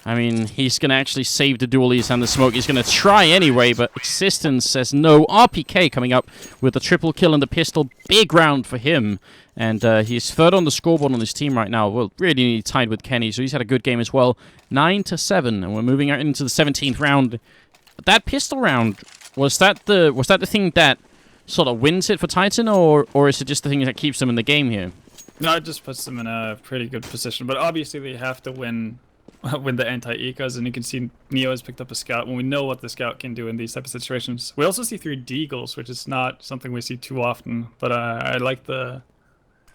he's going to actually save the dualies and the smoke. He's going to try anyway, but Existence says no. RPK coming up with a triple kill and the pistol. Big round for him. And he's 3rd on the scoreboard on his team right now. Well, really tied with Kenny, so he's had a good game as well. 9-7, and we're moving into the 17th round. That pistol round, was that the thing that sort of wins it for Titan, or is it just the thing that keeps them in the game here? No, it just puts them in a pretty good position, but obviously they have to win the anti-ecos, and you can see Neo has picked up a scout when we know what the scout can do in these type of situations. We also see 3 deagles, which is not something we see too often, but I like the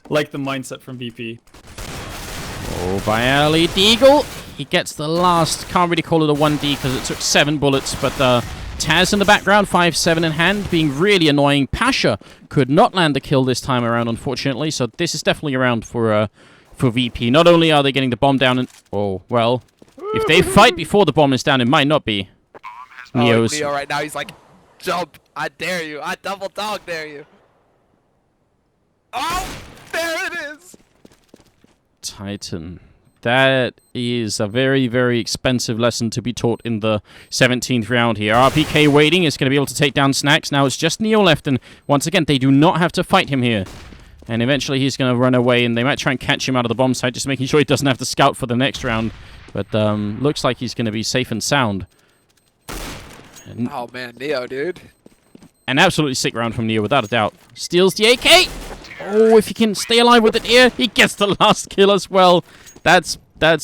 mindset from VP. Oh, Bialy deagle. He gets the last, can't really call it a 1D because it took 7 bullets, but Taz in the background, 5-7 in hand, being really annoying. Pasha could not land the kill this time around, unfortunately, so this is definitely a round for VP. Not only are they getting the bomb down, and oh, well, if they fight before the bomb is down, it might not be. Neo right now, he's like, jump, I dare you, I double dog dare you. Oh, there it is! Titan. That is a very, very expensive lesson to be taught in the 17th round here. RPK waiting is going to be able to take down Snacks. Now it's just Neo left, and once again, they do not have to fight him here. And eventually he's going to run away, and they might try and catch him out of the bomb site, just making sure he doesn't have to scout for the next round. But looks like he's going to be safe and sound. Oh man, Neo, dude. An absolutely sick round from Neo, without a doubt. Steals the AK! Oh, if he can stay alive with it here, he gets the last kill as well. That's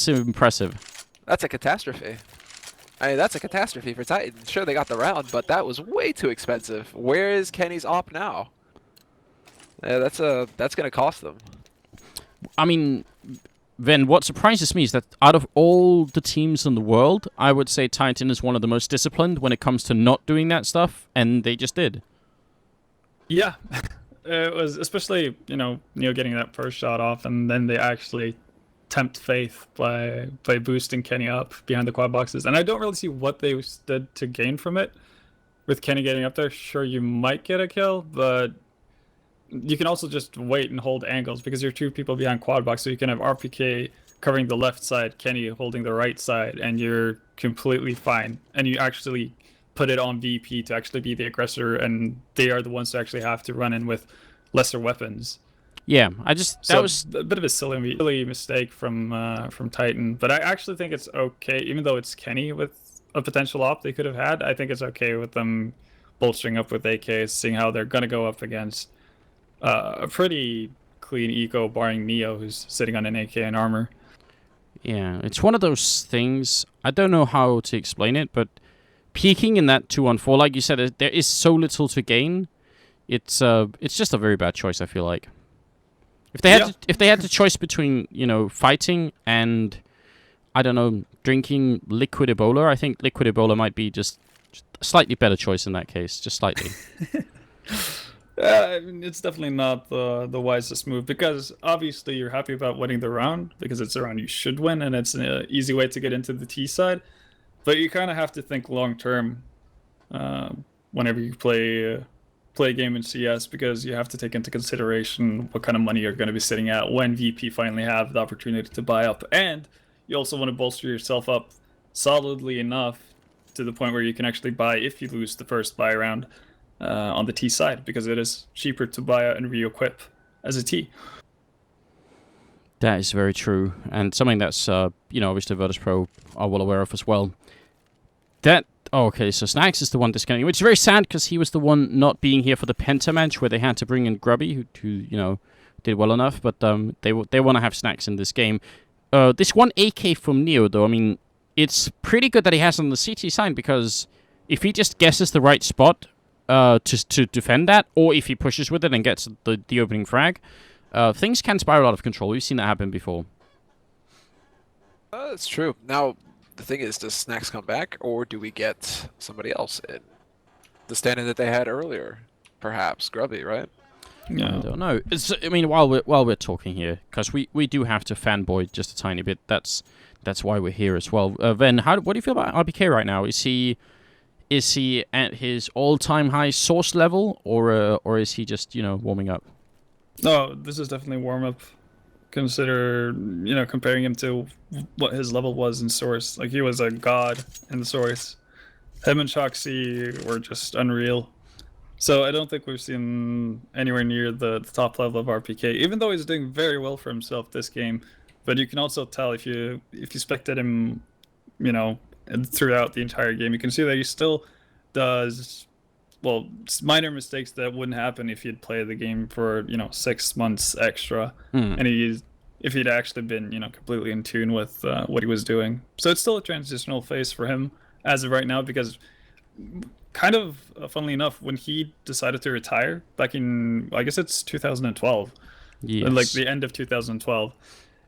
impressive. That's a catastrophe. I mean, that's a catastrophe for Titan. Sure, they got the round, but that was way too expensive. Where is Kenny's op now? Yeah, that's gonna cost them. I mean, then what surprises me is that out of all the teams in the world, I would say Titan is one of the most disciplined when it comes to not doing that stuff, and they just did. Yeah, it was especially Neo getting that first shot off, and then they actually tempt faith by boosting Kenny up behind the quad boxes. And I don't really see what they stood to gain from it. With Kenny getting up there, sure, you might get a kill, but you can also just wait and hold angles because you're 2 people behind quad box, so you can have RPK covering the left side, Kenny holding the right side, and you're completely fine. And you actually put it on VP to actually be the aggressor, and they are the ones who actually have to run in with lesser weapons. Yeah, that was a bit of a silly mistake from Titan, but I actually think it's okay, even though it's Kenny with a potential op they could have had. I think it's okay with them bolstering up with AKs, seeing how they're gonna go up against a pretty clean eco, barring Neo, who's sitting on an AK and armor. Yeah, it's one of those things. I don't know how to explain it, but peaking in that 2-on-4, like you said, there is so little to gain. It's just a very bad choice, I feel like. If they had the choice between, fighting and, I don't know, drinking liquid Ebola, I think liquid Ebola might be just a slightly better choice in that case, just slightly. I mean, it's definitely not the wisest move, because obviously you're happy about winning the round because it's a round you should win, and it's an easy way to get into the T side. But you kind of have to think long term whenever you play a game in CS, because you have to take into consideration what kind of money you're going to be sitting at when VP finally have the opportunity to buy up. And you also want to bolster yourself up solidly enough to the point where you can actually buy if you lose the first buy round on the T side, because it is cheaper to buy out and re-equip as a T. That is very true, and something that's obviously Virtus.Pro are well aware of as well. Okay, so Snacks is the one discounting, which is very sad because he was the one not being here for the Penta match where they had to bring in Grubby, who did well enough, but they want to have Snacks in this game. This one AK from Neo, though, I mean, it's pretty good that he has on the CT side, because if he just guesses the right spot to defend that, or if he pushes with it and gets the opening frag, things can spiral out of control. We've seen that happen before. That's true. Now, the thing is, does Snacks come back, or do we get somebody else in? The stand-in that they had earlier, perhaps Grubby, right? No. I don't know. I mean, while we're talking here, because we do have to fanboy just a tiny bit. That's why we're here as well. Then, what do you feel about RBK right now? Is he at his all-time high source level, or is he just warming up? No, this is definitely warm-up. Consider, comparing him to what his level was in Source. Like, he was a god in the Source. Him and Shoxy were just unreal. So I don't think we've seen anywhere near the top level of RPK, even though he's doing very well for himself this game. But you can also tell if you spectate him, throughout the entire game, you can see that he still does, well, minor mistakes that wouldn't happen if he'd played the game for 6 months extra, and if he'd actually been completely in tune with what he was doing. So it's still a transitional phase for him as of right now, because kind of funnily enough, when he decided to retire back in, I guess it's 2012, like the end of 2012.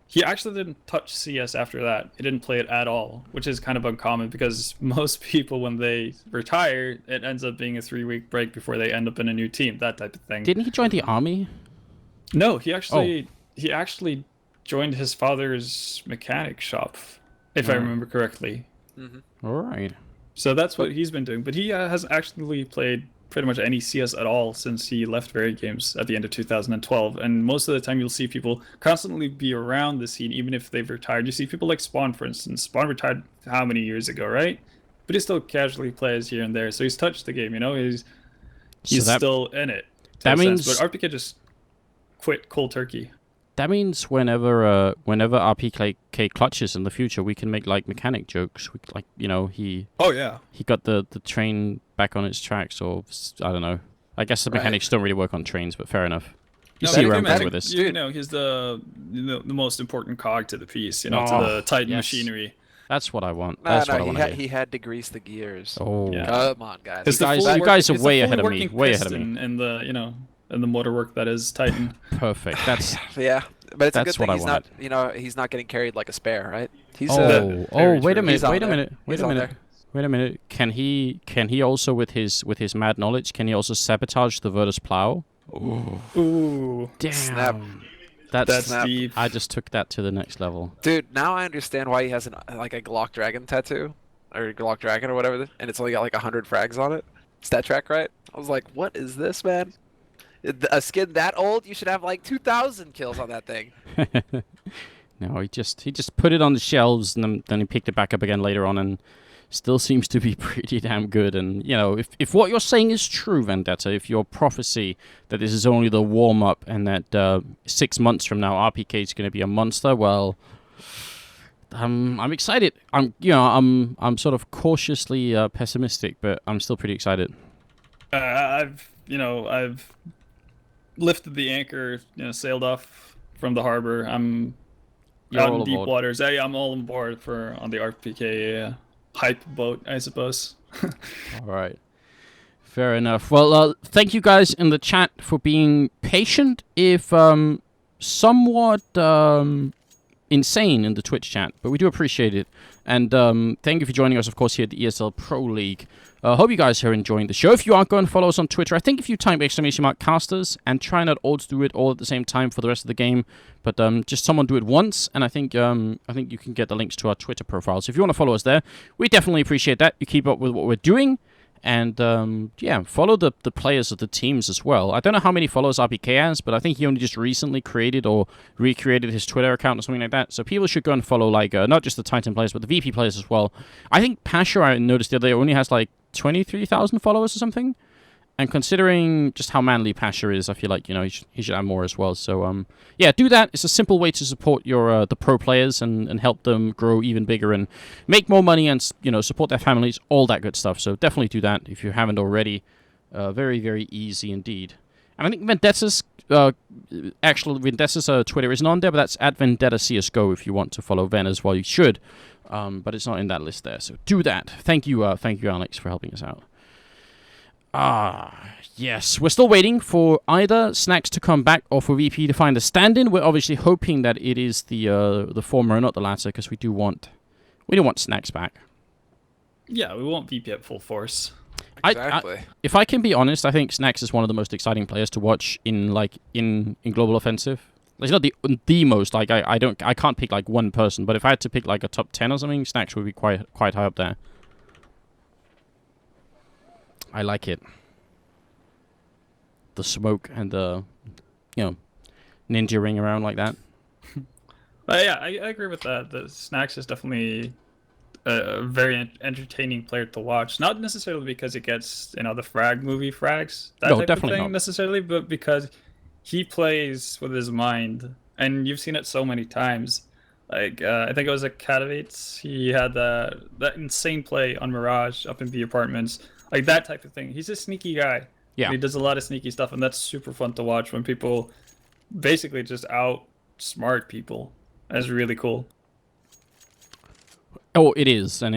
He actually didn't touch CS after that. He didn't play it at all, which is kind of uncommon, because most people, when they retire, it ends up being a 3-week break before they end up in a new team, that type of thing. Didn't he join the army? No, he actually joined his father's mechanic shop, if I remember correctly. Mm-hmm. All right. So that's what he's been doing. But he has actually played pretty much any CS at all since he left Varied Games at the end of 2012. And most of the time you'll see people constantly be around the scene, even if they've retired. You see people like Spawn, for instance. Spawn retired how many years ago, right? But he still casually plays here and there. So he's touched the game, he's still in it. That means... But RPK just quit cold turkey. That means whenever RPK clutches in the future, we can make like mechanic jokes. He. Oh yeah. He got the train back on its tracks, or I don't know. I guess the mechanics don't really work on trains, but fair enough. You No, see where Veto I'm going Man, with this. You know, he's the most important cog to the piece. You know, to Oh, the Titan yes. machinery. That's what I want. No, That's what I no, want to hear. he had to grease the gears. Oh, Yeah. Come on, guys. It's the guys- fully you guys are it's the way fully ahead of me, working way ahead of me. piston and the and the motor work that is Titan. perfect. That's Yeah, but it's a That's good what thing I he's not, he's not getting carried like a spare, right? He's oh, very wait a true. minute, He's on wait a there. minute, wait He's a on minute. there. Wait a minute. Can he also with his mad knowledge, can he also sabotage the Virtus.Pro? Ooh, Damn. Snap. that's Snap. deep. I just took that to the next level. Dude, now I understand why he has like a Glock Dragon tattoo, or Glock Dragon or whatever, and it's only got like 100 frags on it. Stat track, right? I was like, what is this, man? A skin that old, you should have like 2,000 kills on that thing. No, he just put it on the shelves and then he picked it back up again later on and still seems to be pretty damn good. And you know, if what you're saying is true, Vendetta, if your prophecy that this is only the warm up and that 6 months from now RPK is going to be a monster, well, I'm excited. I'm sort of cautiously pessimistic, but I'm still pretty excited. I've lifted the anchor, sailed off from the harbor. I'm You're out all in deep aboard. waters. Hey, I'm all on board on the RPK hype boat, I suppose. All right. Fair enough. Well, thank you guys in the chat for being patient, if somewhat insane in the Twitch chat, but we do appreciate it. And thank you for joining us, of course, here at the ESL Pro League. Hope you guys are enjoying the show. If you aren't, go and follow us on Twitter. I think if you type !casters and try not all to do it all at the same time for the rest of the game, but just someone do it once, and I think you can get the links to our Twitter profiles. If you want to follow us there, we definitely appreciate that. You keep up with what we're doing. And, yeah, follow the players of the teams as well. I don't know how many followers RPK has, but I think he only just recently created or recreated his Twitter account or something like that. So people should go and follow, like, not just the Titan players, but the VP players as well. I think Pasha, I noticed the other day, only has, like, 23,000 followers or something. And considering just how manly Pasha is, I feel like, he should have more as well. So, yeah, do that. It's a simple way to support your the pro players and help them grow even bigger and make more money and, support their families, all that good stuff. So definitely do that if you haven't already. Very, very easy indeed. And I think Vendetta's, Twitter isn't on there, but that's at Vendetta CSGO if you want to follow Ven as well. You should. But it's not in that list there. So do that. Thank you, Alex, for helping us out. Yes. We're still waiting for either Snacks to come back or for VP to find a stand-in. We're obviously hoping that it is the former and not the latter, because we do want Snacks back. Yeah, we want VP at full force. Exactly. If I can be honest, I think Snacks is one of the most exciting players to watch in Global Offensive. He's not the most. Like I can't pick like one person, but if I had to pick like a top 10 or something, Snacks would be quite high up there. I like it. The smoke and the, ninja ring around like that. Yeah, I agree with that. The Snacks is definitely a very entertaining player to watch. Not necessarily because it gets, the frag movie frags, that No, type definitely of thing not. necessarily, but because he plays with his mind, and you've seen it so many times. Like, I think it was at Katowice, he had that insane play on Mirage up in the apartments. Like, that type of thing. He's a sneaky guy. Yeah. And he does a lot of sneaky stuff, and that's super fun to watch when people basically just outsmart people. That's really cool. Oh, it is, and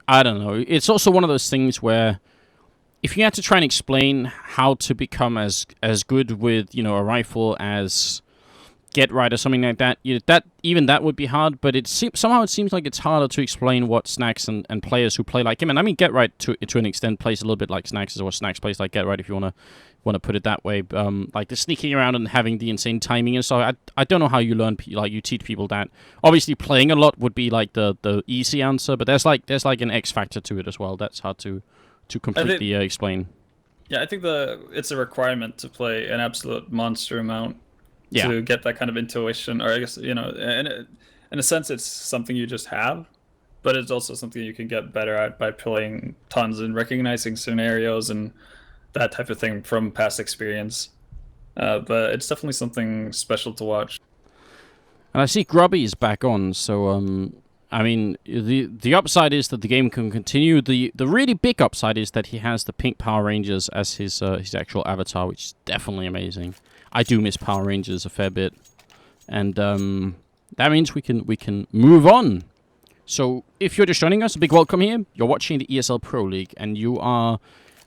I don't know. It's also one of those things where if you had to try and explain how to become as good with, a rifle as Get Right or something like that, that would be hard, but somehow it seems like it's harder to explain what Snacks and players who play like him, and I mean Get Right to an extent plays a little bit like Snacks, or Snacks plays like Get Right if you want to put it that way. Like the sneaking around and having the insane timing and so I don't know how you learn, you teach people that. Obviously playing a lot would be like the easy answer, but there's like an X factor to it as well. That's hard to completely explain. Yeah, I think it's a requirement to play an absolute monster amount. Yeah. To get that kind of intuition, or I guess, in a sense, it's something you just have, but it's also something you can get better at by playing tons and recognizing scenarios and that type of thing from past experience. But it's definitely something special to watch. And I see Grubby is back on, so I mean, the upside is that the game can continue. The really big upside is that he has the pink Power Rangers as his actual avatar, which is definitely amazing. I do miss Power Rangers a fair bit, and that means we can move on. So if you're just joining us, a big welcome here. You're watching the ESL Pro League, and you're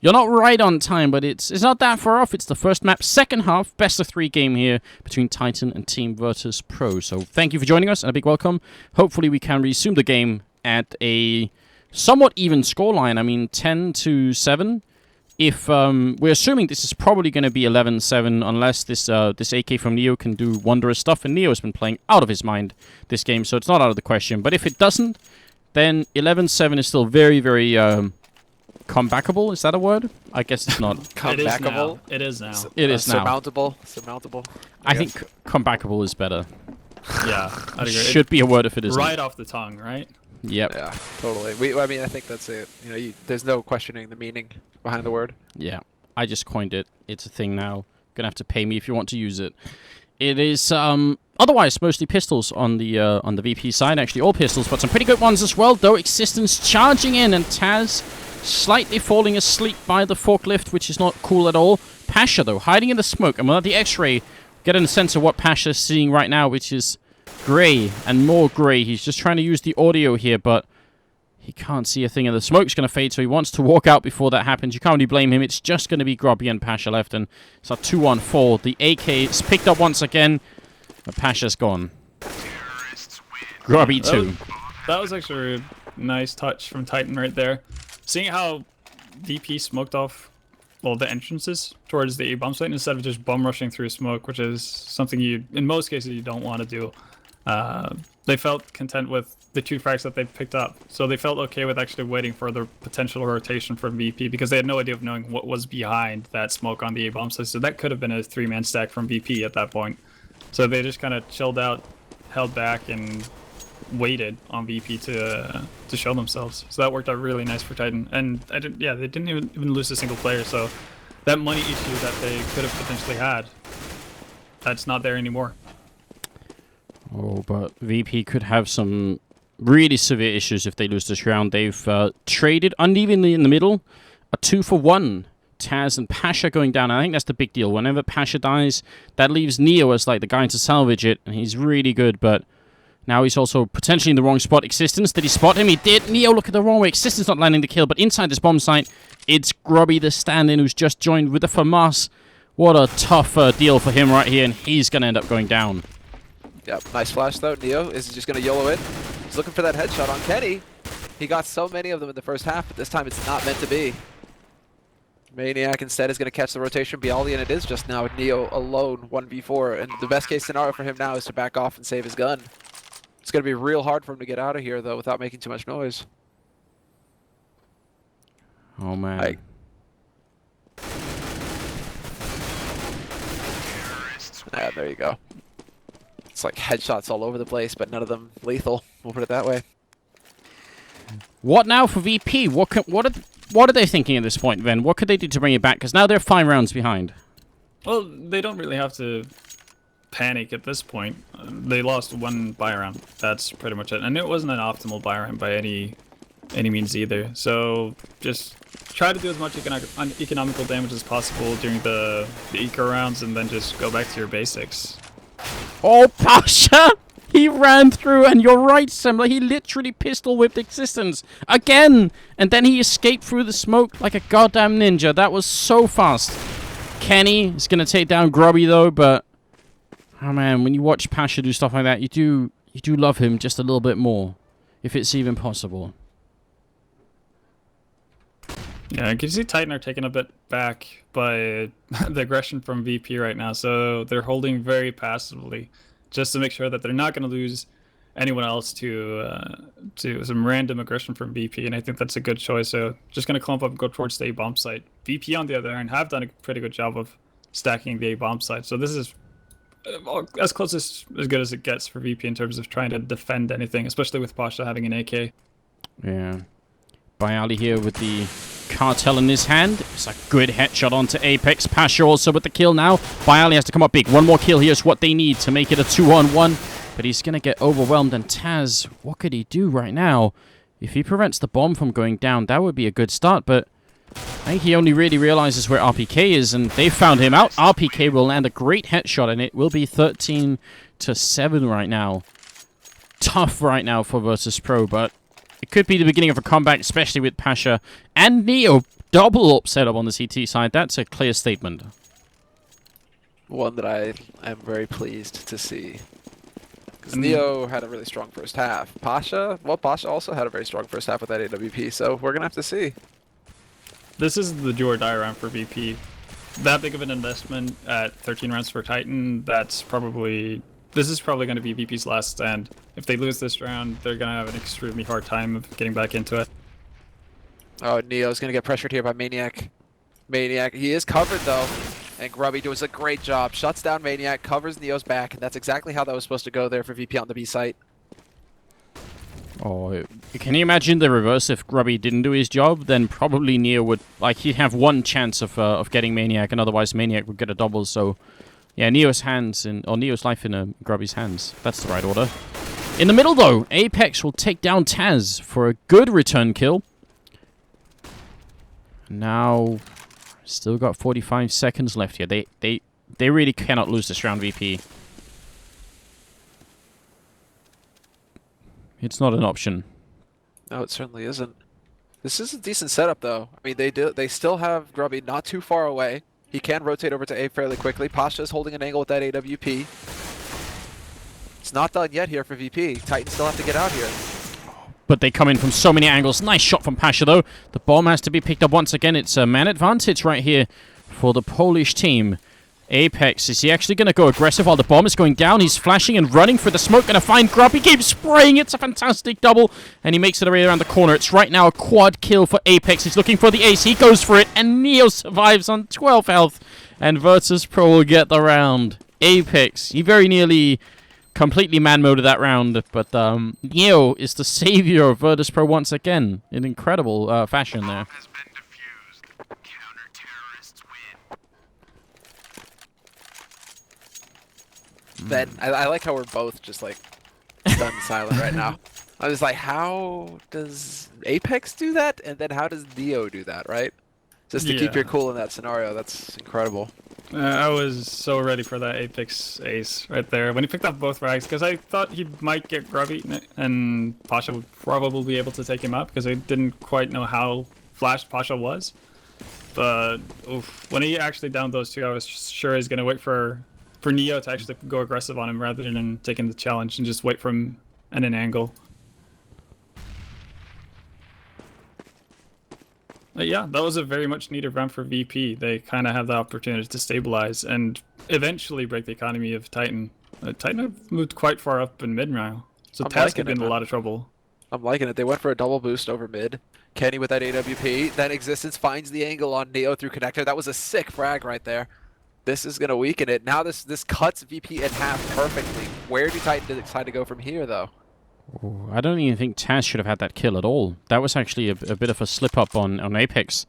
not right on time, but it's not that far off. It's the first map, second half, best of 3 game here between Titan and Team Virtus.Pro. So thank you for joining us, and a big welcome. Hopefully we can resume the game at a somewhat even scoreline. I mean, 10-7. If we're assuming this is probably going to be 11-7, unless this AK from Neo can do wondrous stuff, and Neo has been playing out of his mind this game, so it's not out of the question. But if it doesn't, then 11-7 is still very, very comebackable. Is that a word? I guess it's not. Comebackable. It is now. It is now. Surmountable. I think comebackable is better. Yeah, I'd agree. Should be a word if it isn't. Right off the tongue, right? Yep. Yeah, totally. I mean, I think that's it. You know, there's no questioning the meaning behind the word. Yeah, I just coined it. It's a thing now. Gonna have to pay me if you want to use it. It is otherwise mostly pistols on the VP side. Actually, all pistols, but some pretty good ones as well. Though Existence charging in, and Taz slightly falling asleep by the forklift, which is not cool at all. Pasha though hiding in the smoke, and without the X-ray, getting a sense of what Pasha's seeing right now, which is grey and more grey. He's just trying to use the audio here, but he can't see a thing, and the smoke's going to fade, so he wants to walk out before that happens. You can't really blame him. It's just going to be Grubby and Pasha left, and it's a 2-on-4. The AK is picked up once again, but Pasha's gone. Grubby too. That was actually a nice touch from Titan right there. Seeing how VP smoked off the entrances towards the A-bomb site instead of just bum rushing through smoke, which is something in most cases, you don't want to do. They felt content with the 2 frags that they picked up, so they felt okay with actually waiting for the potential rotation from VP, because they had no idea of knowing what was behind that smoke on the A-bomb site, so that could have been a 3-man stack from VP at that point. So they just kind of chilled out, held back, and waited on VP to show themselves. So that worked out really nice for Titan, and they didn't even lose a single player, so that money issue that they could have potentially had, that's not there anymore. Oh, but VP could have some really severe issues if they lose this round. They've traded unevenly in the middle, a 2-for-1. Taz and Pasha going down. I think that's the big deal. Whenever Pasha dies, that leaves Neo as like the guy to salvage it, and he's really good, but now he's also potentially in the wrong spot. Existence, did he spot him? He did. Neo look at the wrong way. Existence not landing the kill, but inside this bomb site, it's Grubby, the stand-in, who's just joined with the FAMAS. What a tough deal for him right here, and he's going to end up going down. Yep, nice flash though. Neo is just going to YOLO it. He's looking for that headshot on Kenny. He got so many of them in the first half, but this time it's not meant to be. Maniac instead is going to catch the rotation. Bialdi, and it is just now Neo alone, 1v4. And the best case scenario for him now is to back off and save his gun. It's going to be real hard for him to get out of here, though, without making too much noise. Oh, man. Yeah, there you go. It's like headshots all over the place, but none of them lethal. We'll put it that way. What now for VP? What are they thinking at this point, then? What could they do to bring it back? Because now they're 5 rounds behind. Well, they don't really have to panic at this point. They lost 1 buy round. That's pretty much it. And it wasn't an optimal buy round by any means either. So just try to do as much economical damage as possible during the eco rounds, and then just go back to your basics. Oh, Pasha! He ran through, and you're right, Semler. He literally pistol whipped Existence again, and then he escaped through the smoke like a goddamn ninja. That was so fast. Kenny is gonna take down Grubby though, but oh man, when you watch Pasha do stuff like that, you do love him just a little bit more, if it's even possible. Yeah, you can see Titan are taking a bit back by the aggression from VP right now, so they're holding very passively, just to make sure that they're not going to lose anyone else to some random aggression from VP, and I think that's a good choice. So just going to clump up and go towards the A-bomb site. VP, on the other hand, have done a pretty good job of stacking the A-bomb site, so this is as close as good as it gets for VP in terms of trying to defend anything, especially with Pasha having an AK. Yeah. Bialdi here with the cartel in his hand. It's a good headshot onto Apex. Pasha also with the kill now. Bialdi has to come up big. One more kill here is what they need to make it a 2-on-1. but he's going to get overwhelmed. And Taz, what could he do right now? If he prevents the bomb from going down, that would be a good start, but I think he only really realizes where RPK is, and they found him out. RPK will land a great headshot, and it will be 13-7 right now. Tough right now for Virtus.Pro, but it could be the beginning of a comeback, especially with Pasha and Neo double up setup on the CT side. That's a clear statement. One that I am very pleased to see. Because Neo had a really strong first half. Pasha also had a very strong first half with that AWP, so we're going to have to see. This is the do or die round for VP. That big of an investment at 13 rounds for Titan, this is probably going to be VP's last stand. If they lose this round, they're going to have an extremely hard time of getting back into it. Oh, Neo's going to get pressured here by Maniac. Maniac, he is covered though. And Grubby does a great job. Shuts down Maniac, covers Neo's back, and that's exactly how that was supposed to go there for VP on the B site. Oh, can you imagine the reverse? If Grubby didn't do his job, then probably Neo would, like, he'd have one chance of getting Maniac, and otherwise Maniac would get a double. So, yeah, Neo's life in Grubby's hands. That's the right order. In the middle, though, Apex will take down Taz for a good return kill. Now, still got 45 seconds left here. They really cannot lose this round, VP. It's not an option. No, it certainly isn't. This is a decent setup, though. I mean, they still have Grubby not too far away. He can rotate over to A fairly quickly. Pasha is holding an angle with that AWP. It's not done yet here for VP. Titans still have to get out here. But they come in from so many angles. Nice shot from Pasha, though. The bomb has to be picked up once again. It's a man advantage right here for the Polish team. Apex, is he actually going to go aggressive while the bomb is going down? He's flashing and running for the smoke. Going to find Grub. He keeps spraying. It's a fantastic double. And he makes it around the corner. It's right now a quad kill for Apex. He's looking for the ace. He goes for it. And Neo survives on 12 health. And Virtus.Pro will get the round. Apex, he very nearly completely man-moded that round. But Neo is the savior of Virtus.Pro once again. In incredible fashion there. Ben, I like how we're both just like stunned silent right now. I was like, how does Apex do that? And then how does Neo do that, right? Just to keep your cool in that scenario. That's incredible. I was so ready for that Apex ace right there when he picked up both frags, because I thought he might get Grubby and Pasha would probably be able to take him out, because I didn't quite know how flashed Pasha was. But when he actually downed those two, I was sure he's going to wait for Neo to actually go aggressive on him rather than taking the challenge and just wait for him at an angle. But yeah, that was a very much needed round for VP. They kind of have the opportunity to stabilize and eventually break the economy of Titan. Titan have moved quite far up in mid now, so Taz could be in a lot of trouble. I'm liking it. They went for a double boost over mid. Kenny with that AWP. Then Existence finds the angle on Neo through connector. That was a sick frag right there. This is going to weaken it. Now this cuts VP in half perfectly. Where do Titan decide to go from here, though? Ooh, I don't even think Taz should have had that kill at all. That was actually a bit of a slip-up on Apex,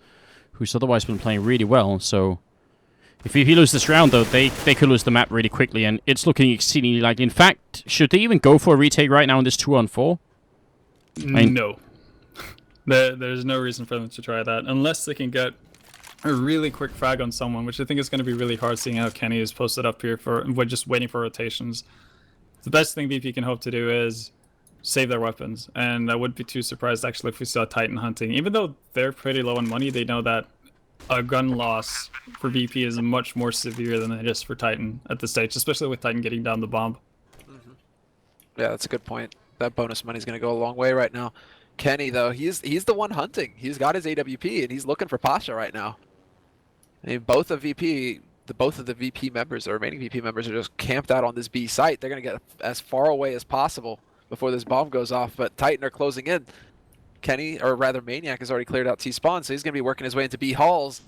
who's otherwise been playing really well. So if he loses this round, though, they could lose the map really quickly, and it's looking exceedingly likely. In fact, should they even go for a retake right now in this 2-on-4? No. There's no reason for them to try that, unless they can get a really quick frag on someone, which I think is going to be really hard, seeing how Kenny is posted up here we're just waiting for rotations. The best thing VP can hope to do is save their weapons, and I wouldn't be too surprised actually if we saw Titan hunting. Even though they're pretty low on money, they know that a gun loss for VP is much more severe than it is for Titan at this stage, especially with Titan getting down the bomb. Yeah, that's a good point. That bonus money is going to go a long way right now. Kenny, though, he's the one hunting. He's got his AWP, and he's looking for Pasha right now. I mean, both of the VP members, the remaining VP members, are just camped out on this B site. They're going to get as far away as possible before this bomb goes off, but Titan are closing in. Kenny, or rather Maniac, has already cleared out T-spawn, so he's going to be working his way into B halls.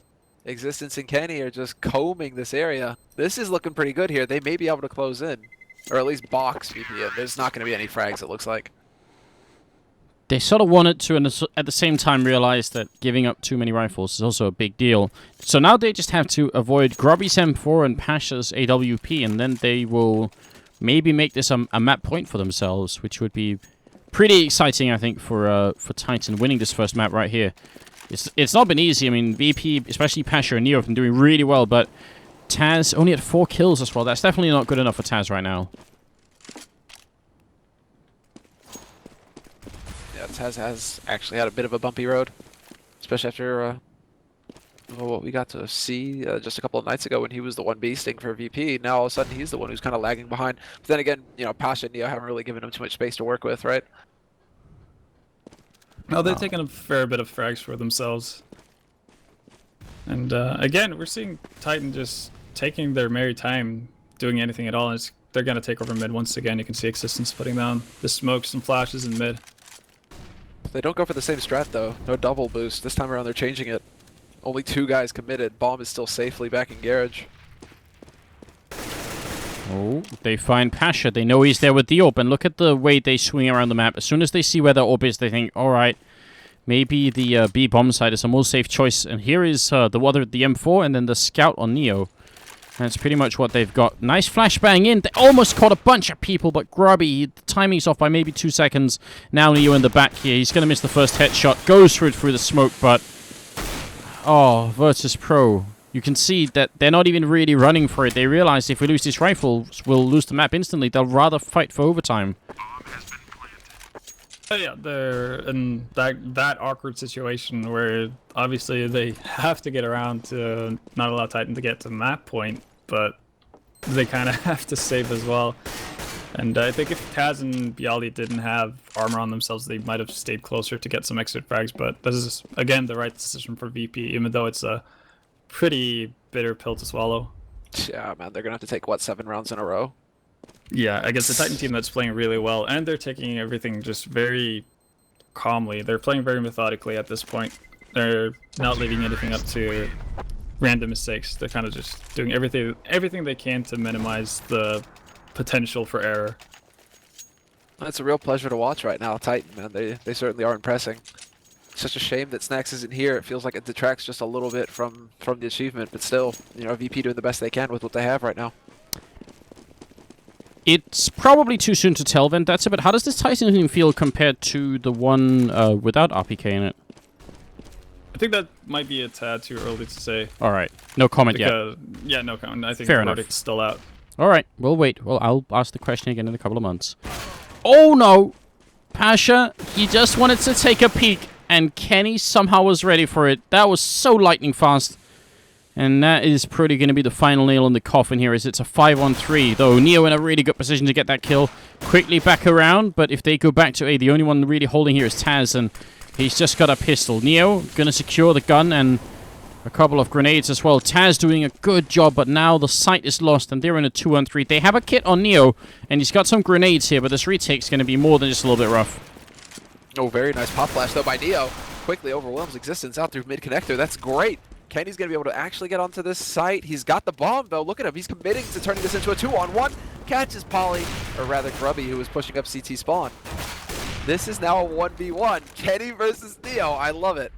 Existence and Kenny are just combing this area. This is looking pretty good here. They may be able to close in, or at least box VP in. There's not going to be any frags, it looks like. They sort of wanted to, and at the same time realized that giving up too many rifles is also a big deal. So now they just have to avoid Grubby's M4 and Pasha's AWP, and then they will maybe make this a map point for themselves, which would be pretty exciting, I think, for Titan winning this first map right here. It's not been easy. I mean, VP, especially Pasha and Neo, have been doing really well, but Taz only had 4 kills as well. That's definitely not good enough for Taz right now. Yeah, Taz has actually had a bit of a bumpy road, especially after what we got to see just a couple of nights ago when he was the one beasting for VP. Now all of a sudden he's the one who's kind of lagging behind. But then again, you know, Pasha and Neo haven't really given him too much space to work with, right? No, they've taken a fair bit of frags for themselves. And again, we're seeing Titan just taking their merry time doing anything at all. And they're going to take over mid once again. You can see Existence putting down the smokes and flashes in mid. They don't go for the same strat though. No double boost. This time around they're changing it. Only 2 guys committed. Bomb is still safely back in garage. Oh, they find Pasha. They know he's there with the AWP, and look at the way they swing around the map. As soon as they see where the AWP is, they think, all right, maybe the B bomb side is a more safe choice. And here is the M4 and then the scout on Neo. That's pretty much what they've got. Nice flashbang in. They almost caught a bunch of people, but Grubby, the timing's off by maybe 2 seconds. Now Neo in the back here. He's going to miss the first headshot. Goes through the smoke, but... Oh, Virtus.Pro. You can see that they're not even really running for it. They realize if we lose these rifles, we'll lose the map instantly. They'll rather fight for overtime. Yeah, they're in that awkward situation where obviously they have to get around to not allow Titan to get to map point, but they kind of have to save as well. And I think if Taz and Bialy didn't have armor on themselves, they might have stayed closer to get some exit frags. But this is, again, the right decision for VP, even though it's a pretty bitter pill to swallow. Yeah, man, they're going to have to take, what, 7 rounds in a row? Yeah, against the Titan team that's playing really well, and they're taking everything just very calmly. They're playing very methodically at this point. They're not leaving anything up to random mistakes. They're kind of just doing everything they can to minimize the potential for error. It's a real pleasure to watch right now, Titan, man. They certainly are impressing. Such a shame that Snacks isn't here. It feels like it detracts just a little bit from the achievement, but still, you know, VP doing the best they can with what they have right now. It's probably too soon to tell, then. That's about. How does this Titan team feel compared to the one without RPK in it? I think that might be a tad too early to say. All right, no comment yet. Yeah, no comment. I think Fair the enough. verdict's still out. All right, we'll wait. Well, I'll ask the question again in a couple of months. Oh no, Pasha! He just wanted to take a peek, and Kenny somehow was ready for it. That was so lightning fast. And that is probably going to be the final nail in the coffin here, as it's a 5-on-3. Though Neo in a really good position to get that kill. Quickly back around, but if they go back to A, the only one really holding here is Taz, and he's just got a pistol. Neo going to secure the gun and a couple of grenades as well. Taz doing a good job, but now the sight is lost, and they're in a 2-on-3. They have a kit on Neo, and he's got some grenades here, but this retake's going to be more than just a little bit rough. Oh, very nice pop flash, though, by Neo. Quickly overwhelms Existence out through mid-connector. That's great. Kenny's going to be able to actually get onto this site. He's got the bomb, though. Look at him. He's committing to turning this into a 2-on-1. Catches Polly, or rather Grubby, who was pushing up CT spawn. This is now a 1v1. Kenny versus Neo. I love it.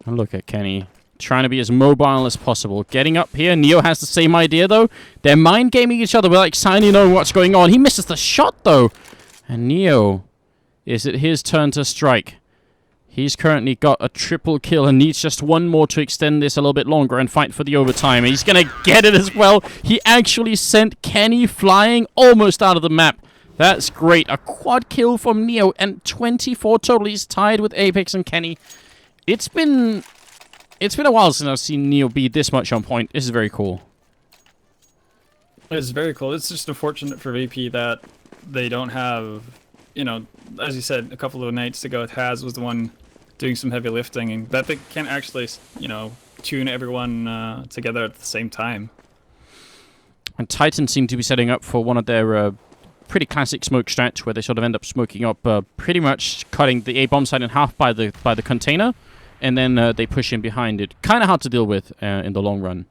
And look at Kenny trying to be as mobile as possible. Getting up here. Neo has the same idea, though. They're mind-gaming each other without exactly knowing what's going on. He misses the shot, though. And Neo, is it his turn to strike? He's currently got a triple kill and needs just one more to extend this a little bit longer and fight for the overtime. He's going to get it as well. He actually sent Kenny flying almost out of the map. That's great. A quad kill from Neo and 24 total. He's tied with Apex and Kenny. It's been a while since I've seen Neo be this much on point. This is very cool. It's very cool. It's just unfortunate for VP that they don't have, you know, as you said a couple of nights ago, Taz was the one doing some heavy lifting, and that they can't actually, you know, tune everyone together at the same time. And Titan seem to be setting up for one of their pretty classic smoke strats, where they sort of end up smoking up, pretty much cutting the A bomb side in half by the container, and then they push in behind it. Kind of hard to deal with in the long run,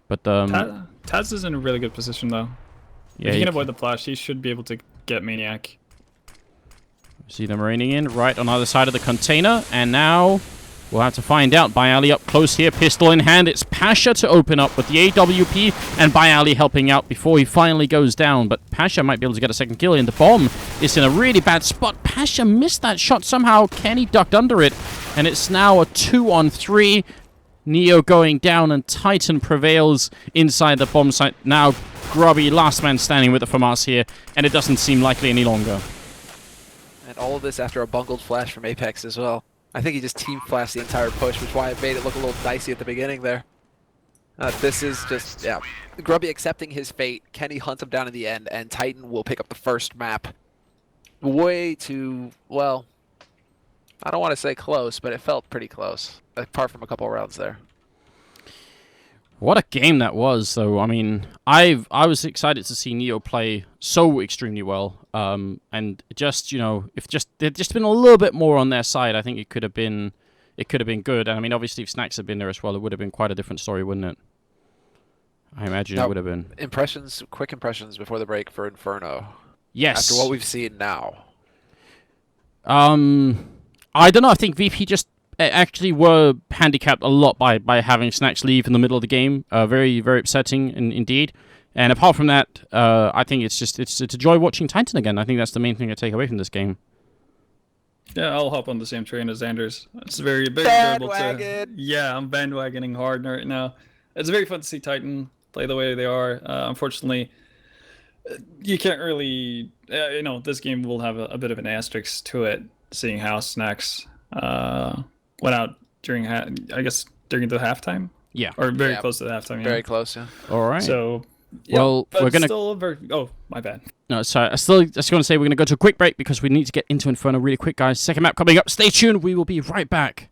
but Taz is in a really good position though. Yeah, if he can avoid the flash, he should be able to get Maniac. See them raining in right on the other side of the container, and now We'll have to find out. Bayali up close here, pistol in hand. It's Pasha to open up with the AWP, and Bayali helping out before he finally goes down. But Pasha might be able to get a second kill, and the bomb is in a really bad spot. Pasha missed that shot somehow. Kenny ducked under it, and it's now a 2-on-3. Neo going down, and Titan prevails inside the bomb site. Now Grubby, last man standing with the FAMAS here, and it doesn't seem likely any longer. And all of this after a bungled flash from Apex as well. I think he just team flashed the entire push, which is why it made it look a little dicey at the beginning there. This is just, yeah. Grubby accepting his fate. Kenny hunts him down in the end, and Titan will pick up the first map. Way too, well, I don't want to say close, but it felt pretty close, apart from a couple of rounds there. What a game that was, though. I mean, I was excited to see Neo play so extremely well. And just, you know, if there'd just been a little bit more on their side, I think it could have been good. And I mean, obviously, if Snacks had been there as well, it would have been quite a different story, wouldn't it? I imagine it would have been. Quick impressions before the break for Inferno. Yes. After what we've seen now. I don't know. I think VP just actually were handicapped a lot by having Snacks leave in the middle of the game. Very, very upsetting indeed. And apart from that, I think it's a joy watching Titan again. I think that's the main thing I take away from this game. Yeah, I'll hop on the same train as Anders. It's very enjoyable to. Yeah, I'm bandwagoning hard right now. It's very fun to see Titan play the way they are. Unfortunately, you can't really. You know, this game will have a bit of an asterisk to it, seeing how Snacks went out during during the halftime. Yeah. Or very close to the halftime. Yeah. Very close, yeah. All right. So. Yeah, well, we're gonna. Oh, my bad. No, sorry. I still just want to say we're gonna go to a quick break because we need to get into Inferno really quick, guys. Second map coming up. Stay tuned. We will be right back.